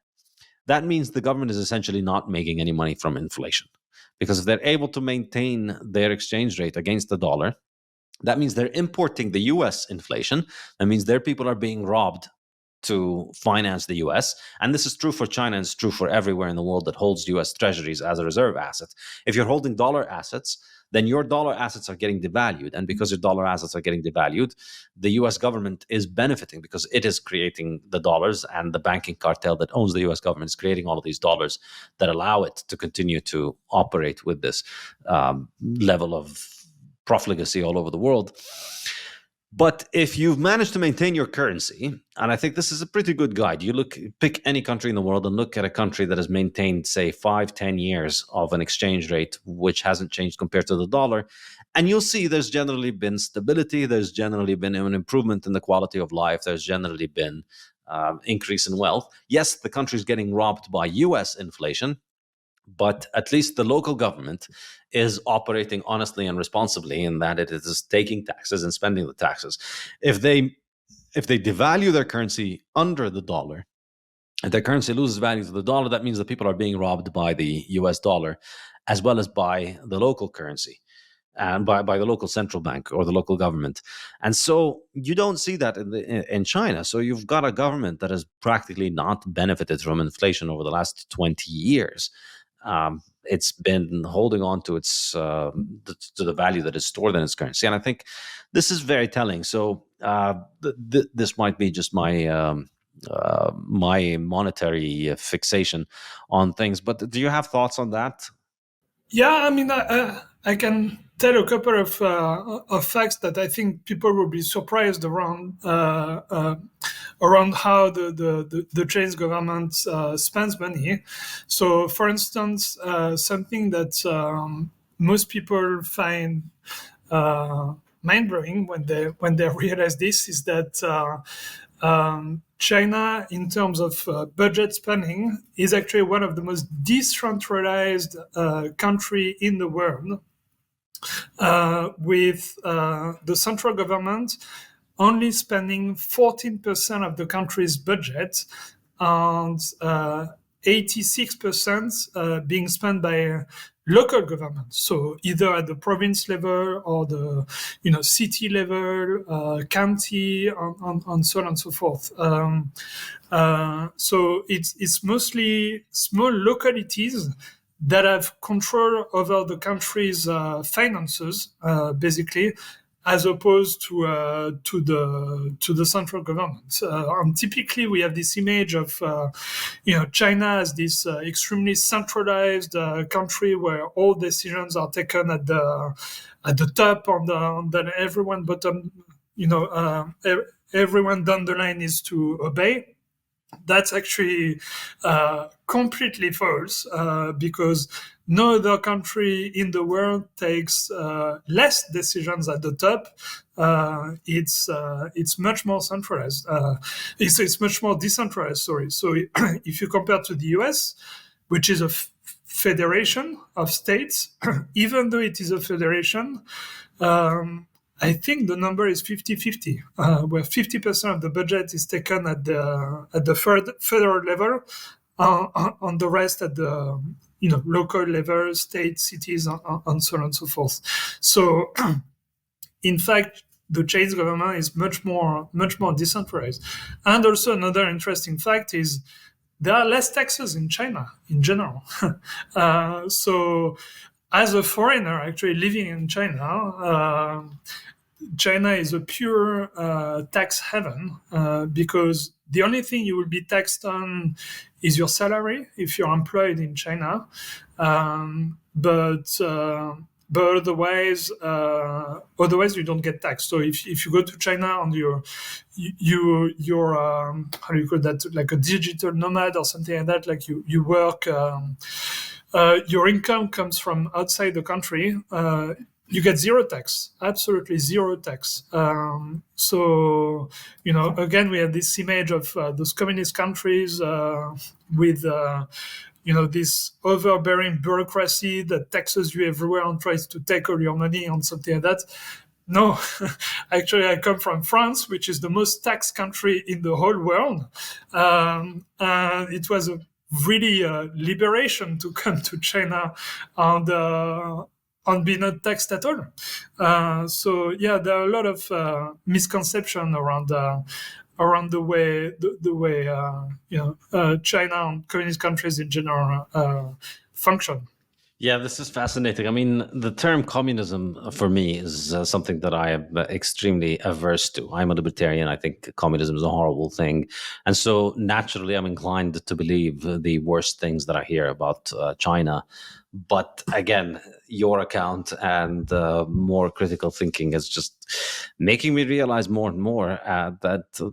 that means the government is essentially not making any money from inflation. Because if they're able to maintain their exchange rate against the dollar, that means they're importing the US inflation. That means their people are being robbed to finance the US. And this is true for China and it's true for everywhere in the world that holds US treasuries as a reserve asset. If you're holding dollar assets, then your dollar assets are getting devalued. And because your dollar assets are getting devalued, the US government is benefiting because it is creating the dollars, and the banking cartel that owns the US government is creating all of these dollars that allow it to continue to operate with this level of profligacy all over the world. But if you've managed to maintain your currency, and I think this is a pretty good guide, pick any country in the world and look at a country that has maintained, say, 5-10 years of an exchange rate which hasn't changed compared to the dollar, and you'll see there's generally been stability, there's generally been an improvement in the quality of life, there's generally been increase in wealth. Yes, the country's getting robbed by US inflation, but at least the local government is operating honestly and responsibly in that it is taking taxes and spending the taxes. If they devalue their currency under the dollar, if their currency loses value to the dollar, that means that people are being robbed by the US dollar as well as by the local currency and by the local central bank or the local government. And so you don't see that in China. So you've got a government that has practically not benefited from inflation over the last 20 years. It's been holding on to its to the value that is stored in its currency, and I think this is very telling. So this might be just my my monetary fixation on things, but do you have thoughts on that? Yeah, I mean, I can tell a couple of facts that I think people will be surprised around how the Chinese government spends money. So, for instance, something that most people find mind-blowing when they realize this is that China, in terms of budget spending, is actually one of the most decentralized country in the world, with the central government only spending 14% of the country's budget, and 86% being spent by local government. So either at the province level or the city level, county, and so on and so forth. So it's mostly small localities that have control over the country's finances, basically, as opposed to the central government. And typically, we have this image of China as this extremely centralized country where all decisions are taken at the top, and then everyone bottom, everyone down the line is to obey. That's actually completely false, because no other country in the world takes less decisions at the top. It's much more centralized. It's much more decentralized. Sorry. So if you compare to the US, which is a federation of states, even though it is a federation, I think the number is 50-50, where 50% of the budget is taken at the federal level, on the rest at the local level, state, cities, and so on and so forth. So, in fact, the Chinese government is much more decentralized. And also another interesting fact is there are less taxes in China in general. So, as a foreigner actually living in China, China is a pure tax haven, because the only thing you will be taxed on is your salary if you're employed in China. But but otherwise you don't get taxed. So if you go to China and you're how do you call that, like a digital nomad or something like that, like you work, your income comes from outside the country, you get zero tax, absolutely zero tax. So, again, we have this image of those communist countries with, this overbearing bureaucracy that taxes you everywhere and tries to take all your money and something like that. No, actually, I come from France, which is the most taxed country in the whole world. And it was a really liberation to come to China and be not taxed at all. So yeah, there are a lot of misconception around the way China and communist countries in general function. Yeah, this is fascinating. I mean, the term communism for me is something that I am extremely averse to. I'm a libertarian. I think communism is a horrible thing. And so naturally, I'm inclined to believe the worst things that I hear about China. But again, your account and more critical thinking is just making me realize more and more that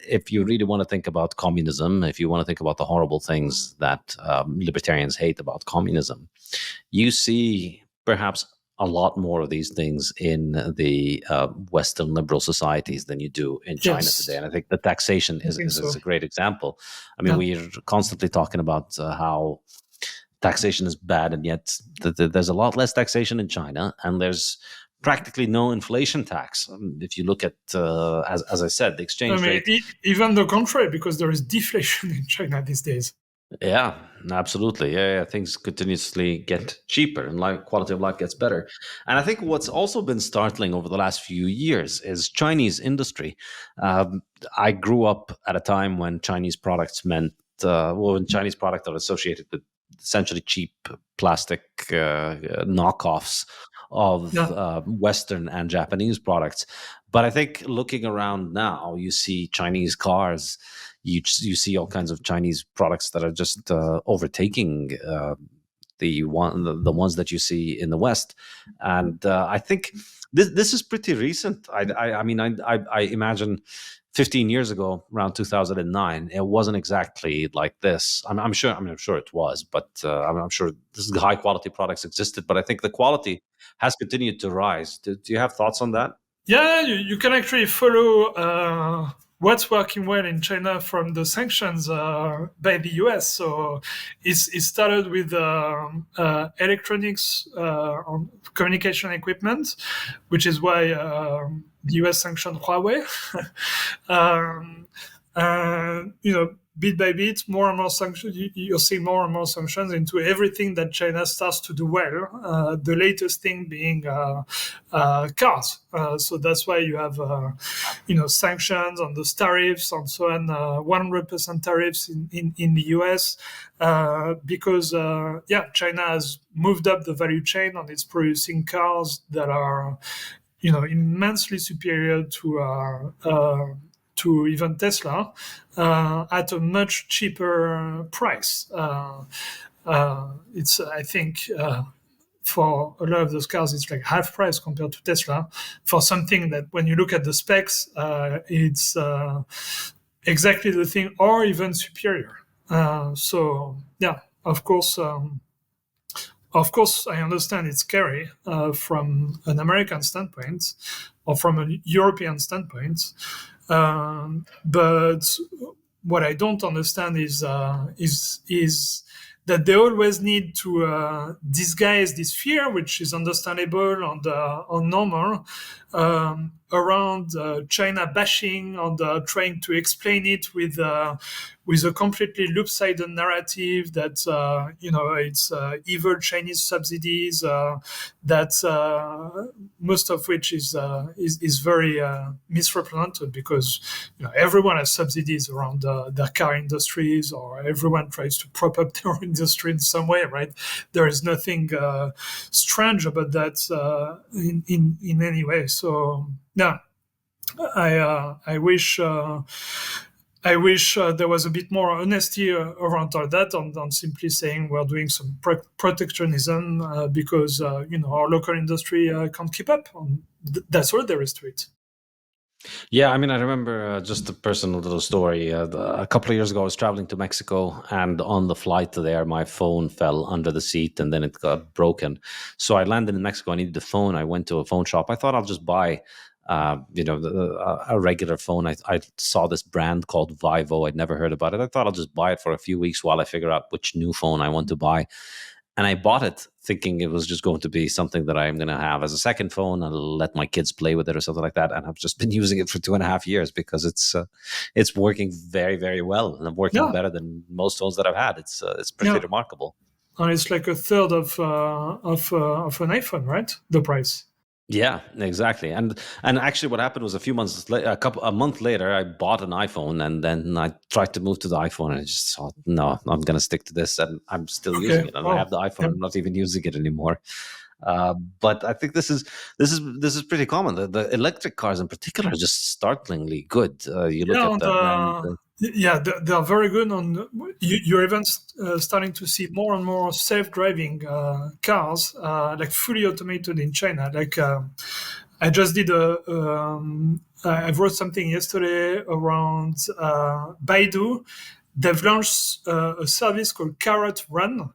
if you really want to think about communism, if you want to think about the horrible things that libertarians hate about communism, you see perhaps a lot more of these things in the Western liberal societies than you do in China today. And I think the taxation is a great example. I mean, we're constantly talking about how taxation is bad, and yet there's a lot less taxation in China, and there's practically no inflation tax. If you look at, as I said, the exchange rate. Even the contrary, because there is deflation in China these days. Yeah, absolutely. Yeah, things continuously get cheaper and quality of life gets better. And I think what's also been startling over the last few years is Chinese industry. I grew up at a time when Chinese products meant, when Chinese products are associated with essentially cheap plastic knockoffs of Western and Japanese products. But I think looking around now, you see Chinese cars, you see all kinds of Chinese products that are just overtaking the ones that you see in the West. And I think this is pretty recent. I mean, I imagine 15 years ago, around 2009, it wasn't exactly like this. I'm sure it was, but I'm sure this is high quality products existed. But I think the quality has continued to rise. Do you have thoughts on that? Yeah, you can actually follow what's working well in China from the sanctions by the US. So it started with electronics, communication equipment, which is why the US sanctioned Huawei. Bit by bit, more and more sanctions. You're seeing more and more sanctions into everything that China starts to do well. The latest thing being cars. So that's why you have, sanctions on those tariffs and so on. 100% tariffs in the US because China has moved up the value chain and it's producing cars that are, immensely superior to even Tesla at a much cheaper price. It's, I think, for a lot of those cars, it's like half price compared to Tesla for something that when you look at the specs, it's exactly the thing or even superior. So, yeah, of course, I understand it's scary from an American standpoint or from a European standpoint. But what I don't understand is that they always need to disguise this fear, which is understandable and normal, around China bashing and trying to explain it with a completely loop-sided narrative that it's evil Chinese subsidies that most of which is very misrepresented because everyone has subsidies around their car industries, or everyone tries to prop up their industry in some way, right? There is nothing strange about that in any way. So yeah, I wish. I wish there was a bit more honesty around all that, on simply saying we're doing some protectionism because our local industry can't keep up. That's all there is to it. Yeah, I mean, I remember just a personal little story. A couple of years ago, I was traveling to Mexico, and on the flight there, my phone fell under the seat, and then it got broken. So I landed in Mexico. I needed a phone. I went to a phone shop. I thought I'll just buy, a regular phone. I saw this brand called Vivo. I'd never heard about it. I thought I'll just buy it for a few weeks while I figure out which new phone I want to buy. And I bought it thinking it was just going to be something that I'm going to have as a second phone and let my kids play with it or something like that. And I've just been using it for 2.5 years because it's working very, very well, and working better than most phones that I've had. It's pretty remarkable. And it's like a third of an iPhone, right? The price. Yeah, exactly. And actually what happened was a month later, I bought an iPhone, and then I tried to move to the iPhone, and I just thought, no, I'm going to stick to this, and I'm still using it. And I have the iPhone. I'm not even using it anymore. But I think this is pretty common. The electric cars in particular are just startlingly good. You look at them. They are very good. You're even starting to see more and more self-driving cars, like fully automated in China. Like I just did I wrote something yesterday around Baidu. They've launched a service called Carrot Run.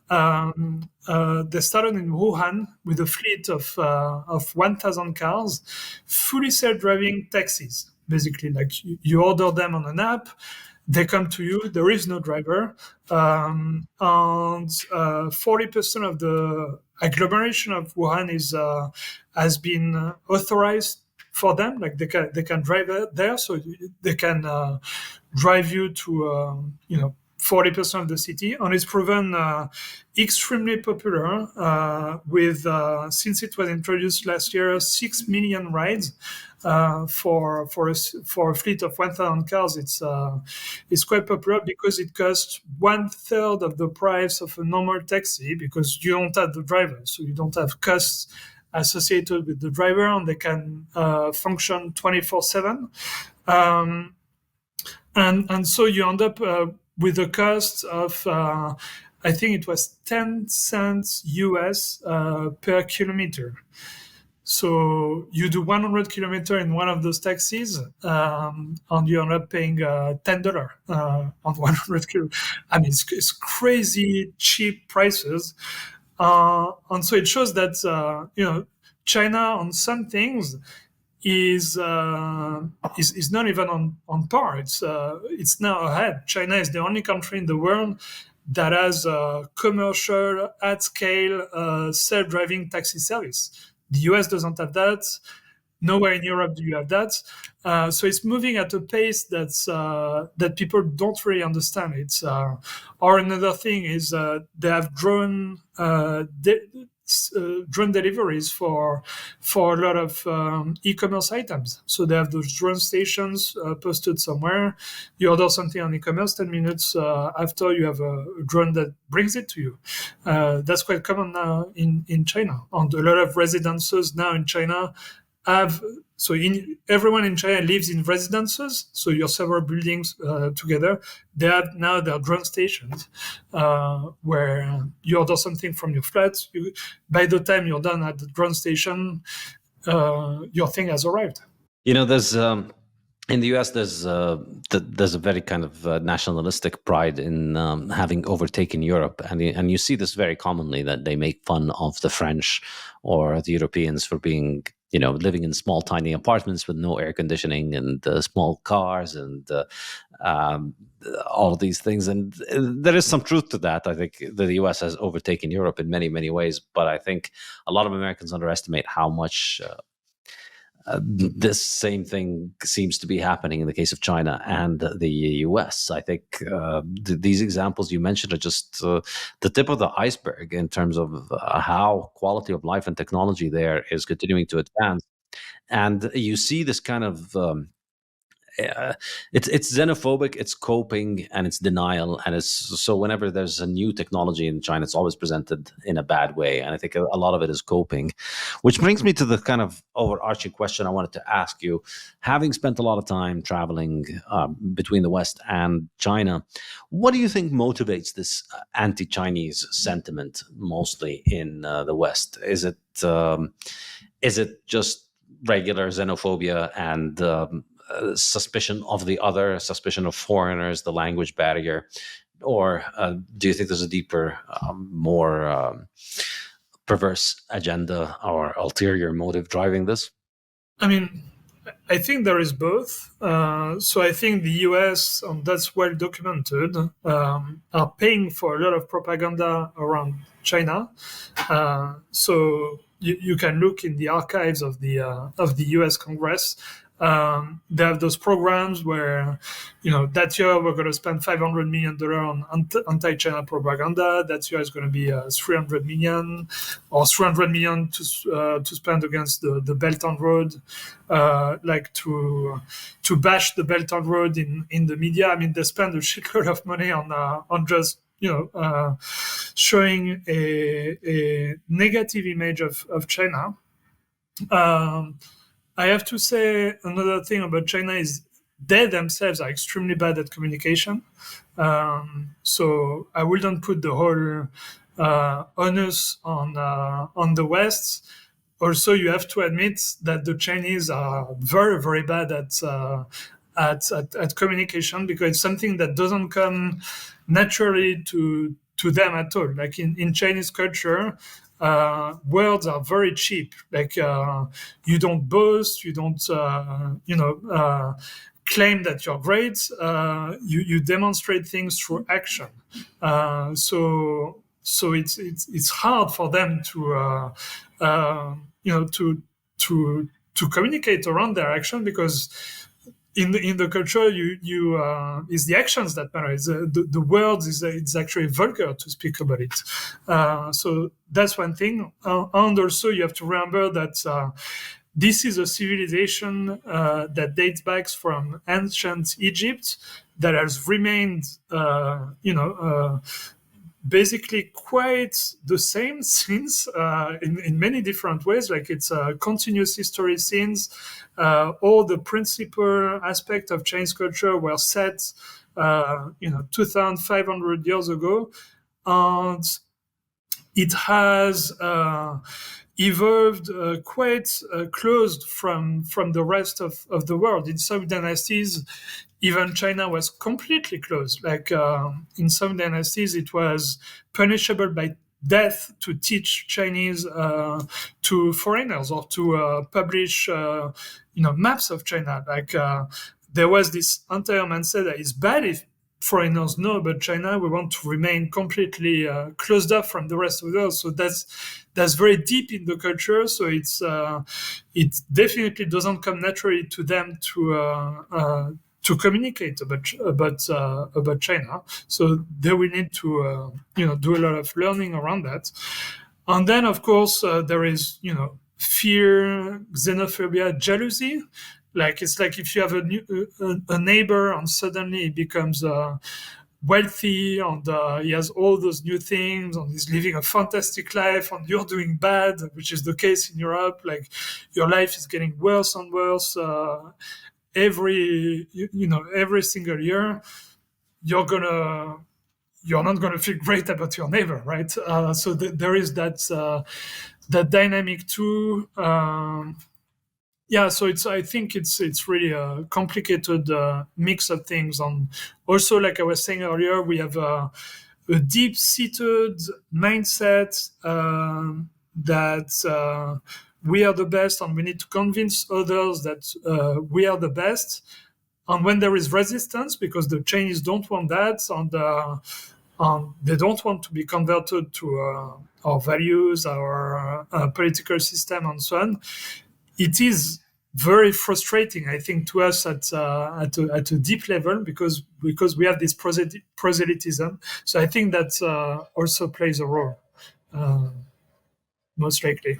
They started in Wuhan with a fleet of 1,000 cars, fully self-driving taxis. Basically, like you order them on an app, they come to you. There is no driver, and 40% of the agglomeration of Wuhan has been authorized for them. Like they can drive there, so they can drive you to 40% of the city, and it's proven extremely popular. With since it was introduced last year, 6 million rides. For a fleet of 1,000 cars, it's quite popular because it costs 1/3 of the price of a normal taxi, because you don't have the driver, so you don't have costs associated with the driver, and they can function 24/7. And so you end up with a cost of I think it was 10 cents US per kilometer. So you do 100 kilometers in one of those taxis, and you end up paying $10 on 100 kilometers. I mean, it's crazy cheap prices, and so it shows that China on some things is not even on par. It's now ahead. China is the only country in the world that has a commercial at-scale self-driving taxi service. The US doesn't have that. Nowhere in Europe do you have that. So it's moving at a pace that people don't really understand. Or another thing is they have drone deliveries for a lot of e-commerce items. So they have those drone stations posted somewhere. You order something on e-commerce, 10 minutes after you have a drone that brings it to you. That's quite common now in China. And a lot of residences now in China everyone in China lives in residences. So your several buildings together, they have now their drone stations where you order something from your flat. By the time you're done at the drone station, your thing has arrived. There's in the US, there's a very kind of nationalistic pride in having overtaken Europe, and you see this very commonly, that they make fun of the French or the Europeans for being, living in small, tiny apartments with no air conditioning, and small cars, and all of these things. And there is some truth to that. I think the US has overtaken Europe in many, many ways, but I think a lot of Americans underestimate how much this same thing seems to be happening in the case of China and the US. I think these examples you mentioned are just the tip of the iceberg in terms of how quality of life and technology there is continuing to advance. And you see this kind of it's xenophobic, it's coping, and it's denial, and it's so whenever there's a new technology in China, it's always presented in a bad way, and I think a lot of it is coping, which brings me to the kind of overarching question I wanted to ask you. Having spent a lot of time traveling between the West and China, what do you think motivates this anti-Chinese sentiment mostly in the West? Is it just regular xenophobia and suspicion of the other, suspicion of foreigners, the language barrier, or do you think there's a deeper, more perverse agenda or ulterior motive driving this? I mean, I think there is both. So I think the US, and that's well documented, are paying for a lot of propaganda around China. So you can look in the archives of the US Congress. They have those programs where, that year we're going to spend $500 million on anti-China propaganda. That year is going to be 300 million or 300 million to spend against the Belt and Road, like to bash the Belt and Road in the media. I mean, they spend a shitload of money on just showing a negative image of China. I have to say another thing about China is they themselves are extremely bad at communication. So I wouldn't put the whole onus on the West. Also, you have to admit that the Chinese are very, very bad at communication, because it's something that doesn't come naturally to them at all. Like in Chinese culture, words are very cheap. Like you don't boast, you don't claim that you're great. You demonstrate things through action. So it's hard for them to communicate around their action, because in the culture, is the actions that matter. The words it's actually vulgar to speak about it. So that's one thing. And also you have to remember that this is a civilization that dates back from ancient Egypt, that has remained, basically quite the same since, in many different ways. Like it's a continuous history since. All the principal aspects of Chinese culture were set 2,500 years ago, and it has evolved quite closed from the rest of the world. In some dynasties, even China was completely closed. Like in some dynasties, it was punishable by death to teach Chinese to foreigners, or to publish maps of China. Like there was this entire mindset that it's bad if foreigners know about China. We want to remain completely closed up from the rest of the world. So that's very deep in the culture. So it definitely doesn't come naturally to them to communicate about China. So they will need to do a lot of learning around that. And then of course there is fear, xenophobia, jealousy. Like it's like if you have a neighbor and suddenly he becomes wealthy, and he has all those new things, and he's living a fantastic life, and you're doing bad, which is the case in Europe. Like your life is getting worse and worse every single year. You're not gonna feel great about your neighbor, right? So there is that dynamic too. So I think it's really a complicated mix of things. And also, like I was saying earlier, we have a deep-seated mindset that we are the best, and we need to convince others that we are the best. And when there is resistance, because the Chinese don't want that, and they don't want to be converted to our values, our political system, and so on, it is very frustrating, I think, to us at a deep level, because we have this proselytism. So I think that also plays a role, most likely.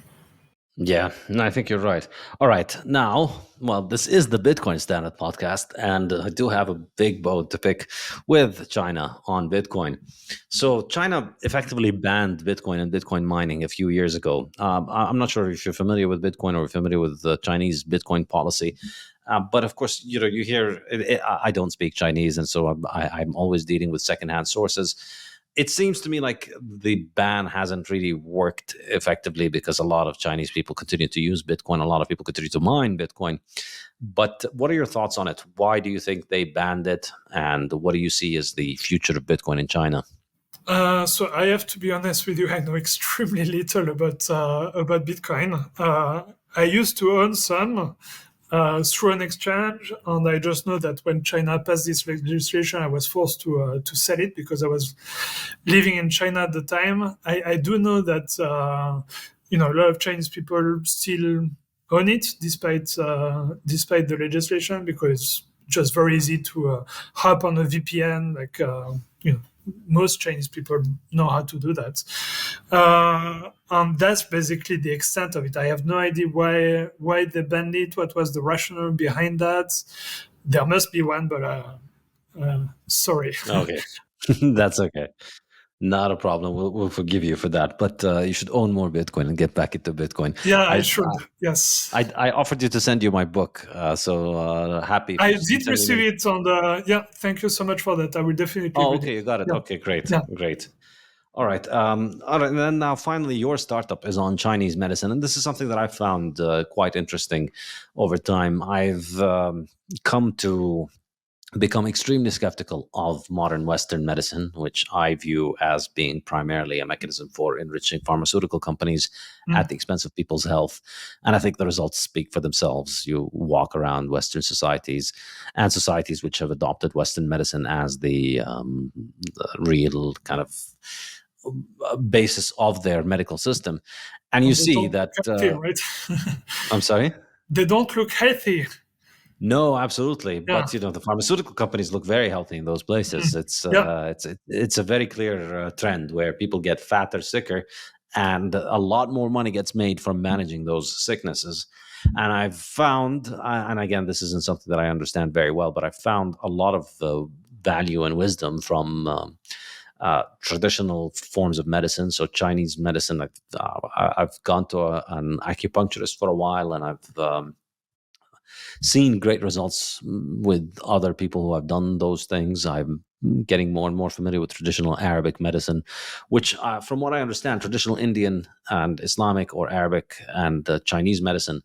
Yeah, no, I think you're right. All right. Now, well, this is the Bitcoin Standard podcast, and I do have a big boat to pick with China on Bitcoin. So, China effectively banned Bitcoin and Bitcoin mining a few years ago. I'm not sure if you're familiar with Bitcoin or familiar with the Chinese Bitcoin policy. But of course, you hear, I don't speak Chinese, and so I'm always dealing with secondhand sources. It seems to me like the ban hasn't really worked effectively because a lot of Chinese people continue to use Bitcoin. A lot of people continue to mine Bitcoin. But what are your thoughts on it? Why do you think they banned it? And what do you see as the future of Bitcoin in China? So I have to be honest with you. I know extremely little about Bitcoin. I used to own some through an exchange, and I just know that when China passed this legislation, I was forced to sell it because I was living in China at the time. I do know that a lot of Chinese people still own it despite the legislation, because it's just very easy to hop on a VPN, like most Chinese people know how to do that. And that's basically the extent of it. I have no idea why they banned it. What was the rationale behind that? There must be one, but sorry. Okay, that's okay. Not a problem. We'll forgive you for that. But you should own more Bitcoin and get back into Bitcoin. Yeah, I I should. Yes. I offered you to send you my book, so happy if I you can did send me receive the. it on the. Yeah, thank you so much for that. I will definitely Oh, read it. okay, you got it. Yeah. Okay, great, Yeah. great. All right. And then now, finally, your startup is on Chinese medicine, and this is something that I found quite interesting over time. I've come to become extremely skeptical of modern Western medicine, which I view as being primarily a mechanism for enriching pharmaceutical companies at the expense of people's health. And I think the results speak for themselves. You walk around Western societies and societies which have adopted Western medicine as the real kind of basis of their medical system. And you And they see don't that, look healthy, right? I'm sorry? They don't look healthy. No, absolutely. Yeah. But the pharmaceutical companies look very healthy in those places. Yeah. It's a very clear trend where people get fatter, sicker, and a lot more money gets made from managing those sicknesses. And I've found, and again, this isn't something that I understand very well, but I've found a lot of value and wisdom from traditional forms of medicine. So Chinese medicine. I've gone to an acupuncturist for a while, and I've seen great results with other people who have done those things. I'm getting more and more familiar with traditional Arabic medicine, which, from what I understand, traditional Indian and Islamic or Arabic and Chinese medicine,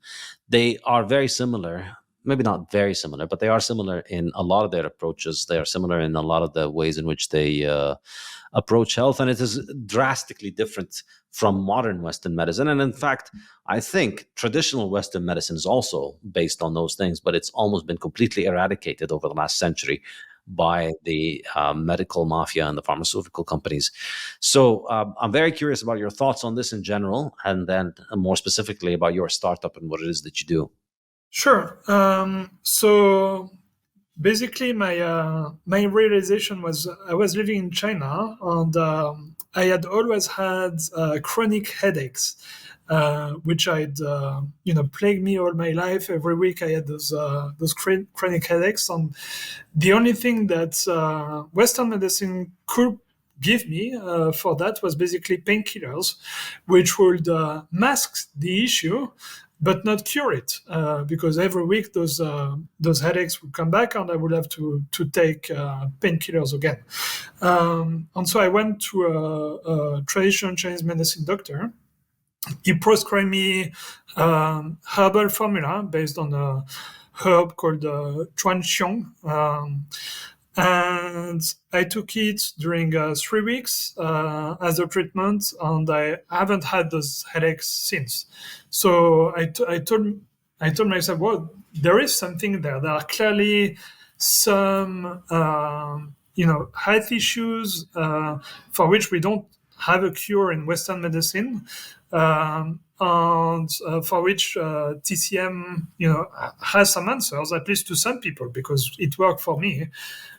they are very similar. Maybe not very similar, but they are similar in a lot of their approaches. They are similar in a lot of the ways in which they approach health, and it is drastically different from modern Western medicine. And in fact, I think traditional Western medicine is also based on those things, but it's almost been completely eradicated over the last century by the medical mafia and the pharmaceutical companies. So I'm very curious about your thoughts on this in general, and then more specifically about your startup and what it is that you do. Sure. So basically, my realization was I was living in China, and I had always had chronic headaches, which I'd plagued me all my life. Every week I had those chronic headaches, and the only thing that Western medicine could give me for that was basically painkillers, which would mask the issue but not cure it, because every week those headaches would come back, and I would have to take painkillers again. And so I went to a traditional Chinese medicine doctor. He prescribed me herbal formula based on a herb called chuan xiong. And I took it during 3 weeks as a treatment, and I haven't had those headaches since. So I told myself, well, there is something there. There are clearly some health issues for which we don't have a cure in Western medicine, and for which TCM has some answers, at least to some people, because it worked for me.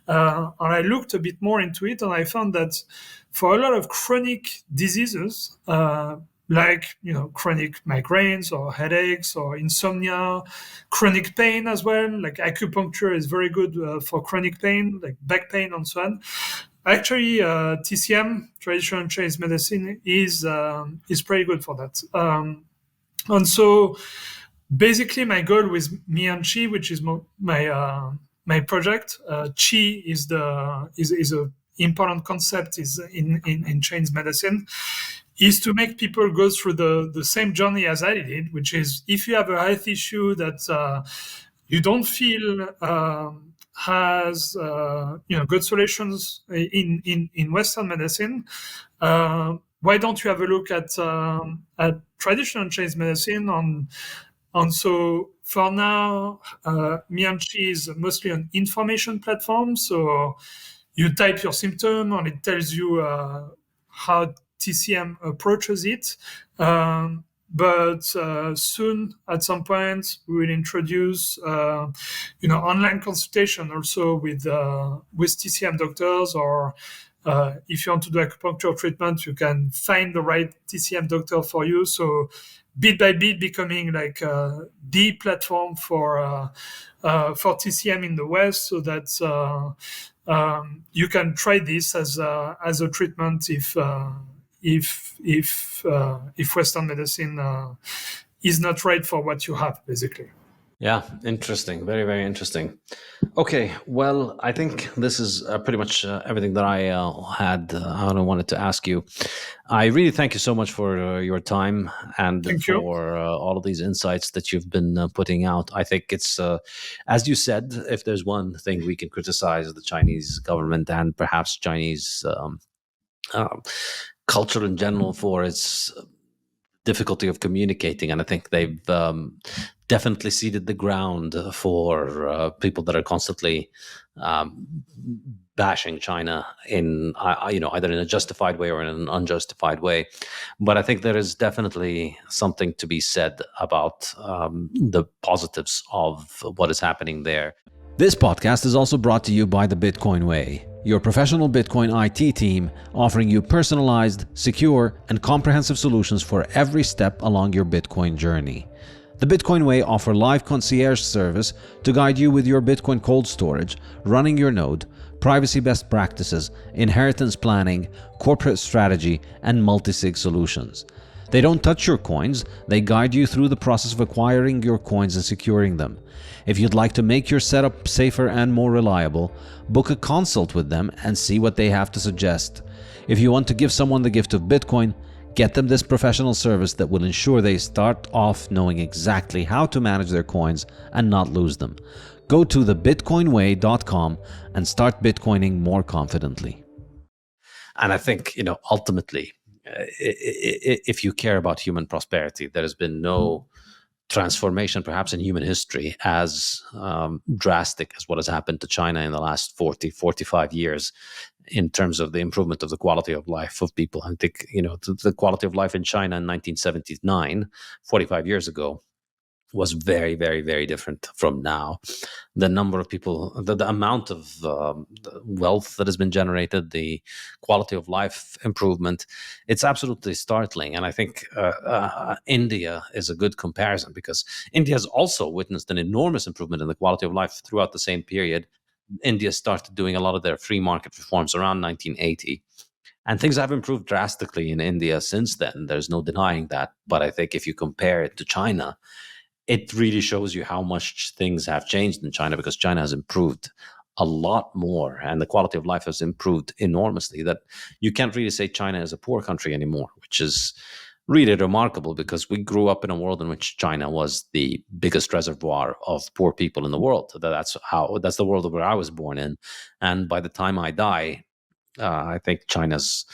And I looked a bit more into it, and I found that for a lot of chronic diseases, like chronic migraines or headaches or insomnia, chronic pain as well. Like acupuncture is very good for chronic pain, like back pain and so on. Actually, TCM, traditional Chinese medicine, is pretty good for that. And so, basically, my goal with me and Chi, which is my project, Chi is a important concept is in Chinese medicine, is to make people go through the same journey as I did, which is if you have a health issue that you don't feel has good solutions in Western medicine, why don't you have a look at traditional Chinese medicine? And so for now, me and Chi is mostly an information platform. So you type your symptom and it tells you how TCM approaches it. But soon, at some point, we will introduce, online consultation also with TCM doctors. Or if you want to do acupuncture treatment, you can find the right TCM doctor for you. So bit by bit, becoming like the platform for TCM in the West, so that you can try this as a treatment if Western medicine is not right for what you have, basically. Yeah, interesting. Very, very interesting. Okay, well, I think this is pretty much everything that I wanted to ask you. I really thank you so much for your time and Thank you. for all of these insights that you've been putting out. I think it's, as you said, if there's one thing we can criticize the Chinese government and perhaps Chinese culture in general for, its difficulty of communicating. And I think they've definitely ceded the ground for people that are constantly bashing China in either in a justified way or in an unjustified way. But I think there is definitely something to be said about the positives of what is happening there. This podcast is also brought to you by the Bitcoin Way, your professional Bitcoin IT team offering you personalized, secure, and comprehensive solutions for every step along your Bitcoin journey. The Bitcoin Way offer live concierge service to guide you with your Bitcoin cold storage, running your node, privacy best practices, inheritance planning, corporate strategy, and multi-sig solutions. They don't touch your coins, they guide you through the process of acquiring your coins and securing them. If you'd like to make your setup safer and more reliable, book a consult with them and see what they have to suggest. If you want to give someone the gift of Bitcoin, get them this professional service that will ensure they start off knowing exactly how to manage their coins and not lose them. Go to thebitcoinway.com and start Bitcoining more confidently. And I think, ultimately, if you care about human prosperity, there has been no transformation perhaps in human history as drastic as what has happened to China in the last 45 years in terms of the improvement of the quality of life of people. I think, the quality of life in China in 1979, 45 years ago, was very, very, very different from now. The number of people, the amount of wealth that has been generated, the quality of life improvement, it's absolutely startling. And I think India is a good comparison because India has also witnessed an enormous improvement in the quality of life throughout the same period. India started doing a lot of their free market reforms around 1980. And things have improved drastically in India since then. There's no denying that. But I think if you compare it to China, it really shows you how much things have changed in China, because China has improved a lot more and the quality of life has improved enormously, that you can't really say China is a poor country anymore, which is really remarkable because we grew up in a world in which China was the biggest reservoir of poor people in the world. That's the world where I was born in. And by the time I die, I think China's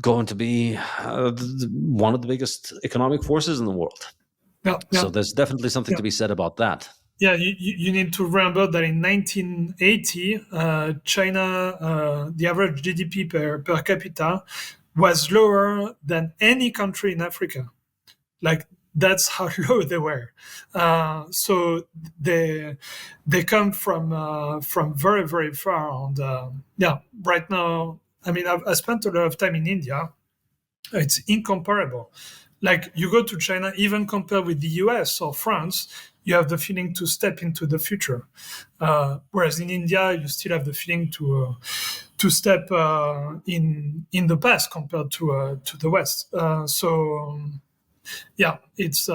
going to be one of the biggest economic forces in the world. Yeah. So there's definitely something to be said about that. Yeah, you need to remember that in 1980, China, the average GDP per capita was lower than any country in Africa. Like, that's how low they were. So they come from very, very far. And right now, I mean, I spent a lot of time in India. It's incomparable. Like you go to China, even compared with the US or France, you have the feeling to step into the future. Whereas in India, you still have the feeling to step in the past compared to the West. Yeah, it's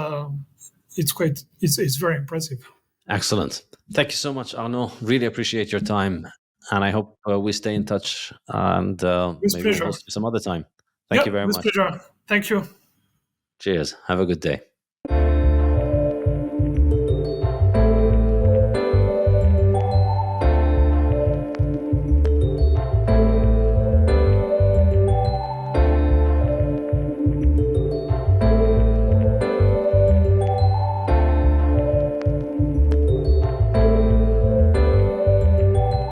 very impressive. Excellent. Thank you so much, Arnaud. Really appreciate your time. And I hope we stay in touch and With maybe we'll pleasure. host you some other time. Thank you very With much. pleasure. Thank you. Cheers. Have a good day.